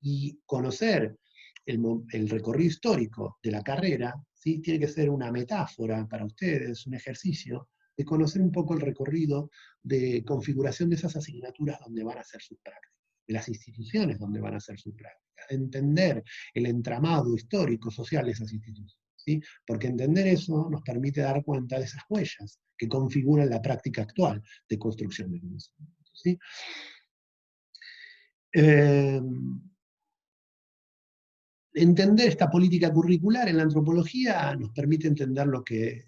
Y conocer el recorrido histórico de la carrera, ¿sí? Tiene que ser una metáfora para ustedes, un ejercicio de conocer un poco el recorrido de configuración de esas asignaturas donde van a hacer sus prácticas, de las instituciones donde van a hacer sus prácticas, de entender el entramado histórico, social de esas instituciones, ¿sí? Porque entender eso nos permite dar cuenta de esas huellas que configuran la práctica actual de construcción de conocimiento, ¿sí? Entender esta política curricular en la antropología nos permite entender lo que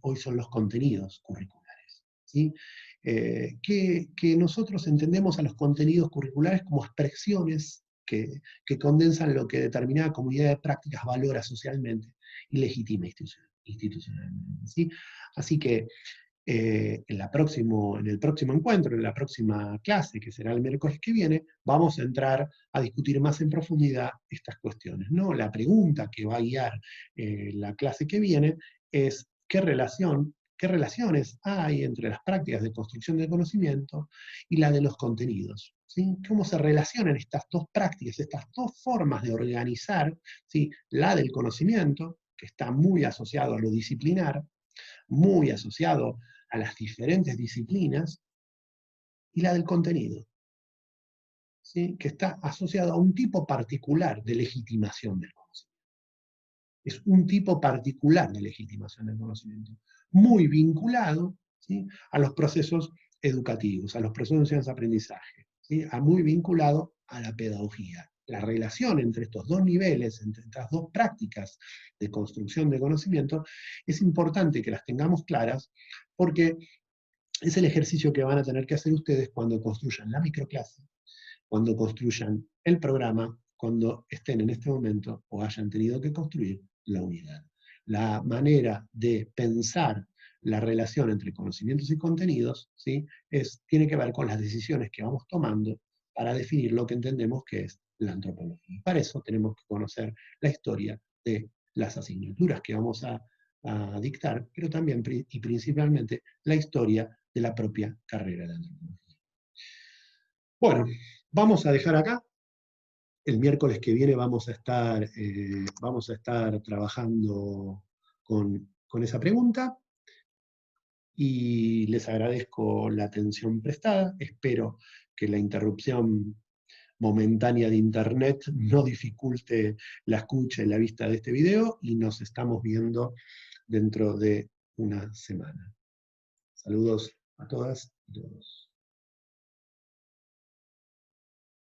hoy son los contenidos curriculares, ¿sí? Que nosotros entendemos a los contenidos curriculares como expresiones que condensan lo que determinada comunidad de prácticas valora socialmente y legitima institucionalmente, ¿sí? Así que en el próximo encuentro, en la próxima clase, que será el miércoles que viene, vamos a entrar a discutir más en profundidad estas cuestiones, ¿no? La pregunta que va a guiar la clase que viene es qué relaciones hay entre las prácticas de construcción del conocimiento y la de los contenidos, ¿sí? ¿Cómo se relacionan estas dos prácticas, estas dos formas de organizar, ¿sí? La del conocimiento, que está muy asociado a lo disciplinar, muy asociado a las diferentes disciplinas, y la del contenido, ¿sí? Que está asociado a un tipo particular de legitimación del conocimiento. Es un tipo particular de legitimación del conocimiento, muy vinculado, ¿sí? A los procesos educativos, a los procesos de enseñanza-aprendizaje, ¿sí? Muy vinculado a la pedagogía. La relación entre estos dos niveles, entre estas dos prácticas de construcción de conocimiento, es importante que las tengamos claras, porque es el ejercicio que van a tener que hacer ustedes cuando construyan la microclase, cuando construyan el programa, cuando estén en este momento o hayan tenido que construir la unidad. La manera de pensar la relación entre conocimientos y contenidos, ¿sí? Tiene que ver con las decisiones que vamos tomando para definir lo que entendemos que es la antropología. Para eso tenemos que conocer la historia de las asignaturas que vamos a dictar, pero también y principalmente la historia de la propia carrera de antropología. Bueno, vamos a dejar acá. El miércoles que viene vamos a estar trabajando con esa pregunta y les agradezco la atención prestada. Espero que la interrupción momentánea de internet no dificulte la escucha y la vista de este video y nos estamos viendo dentro de una semana. Saludos a todas y todos.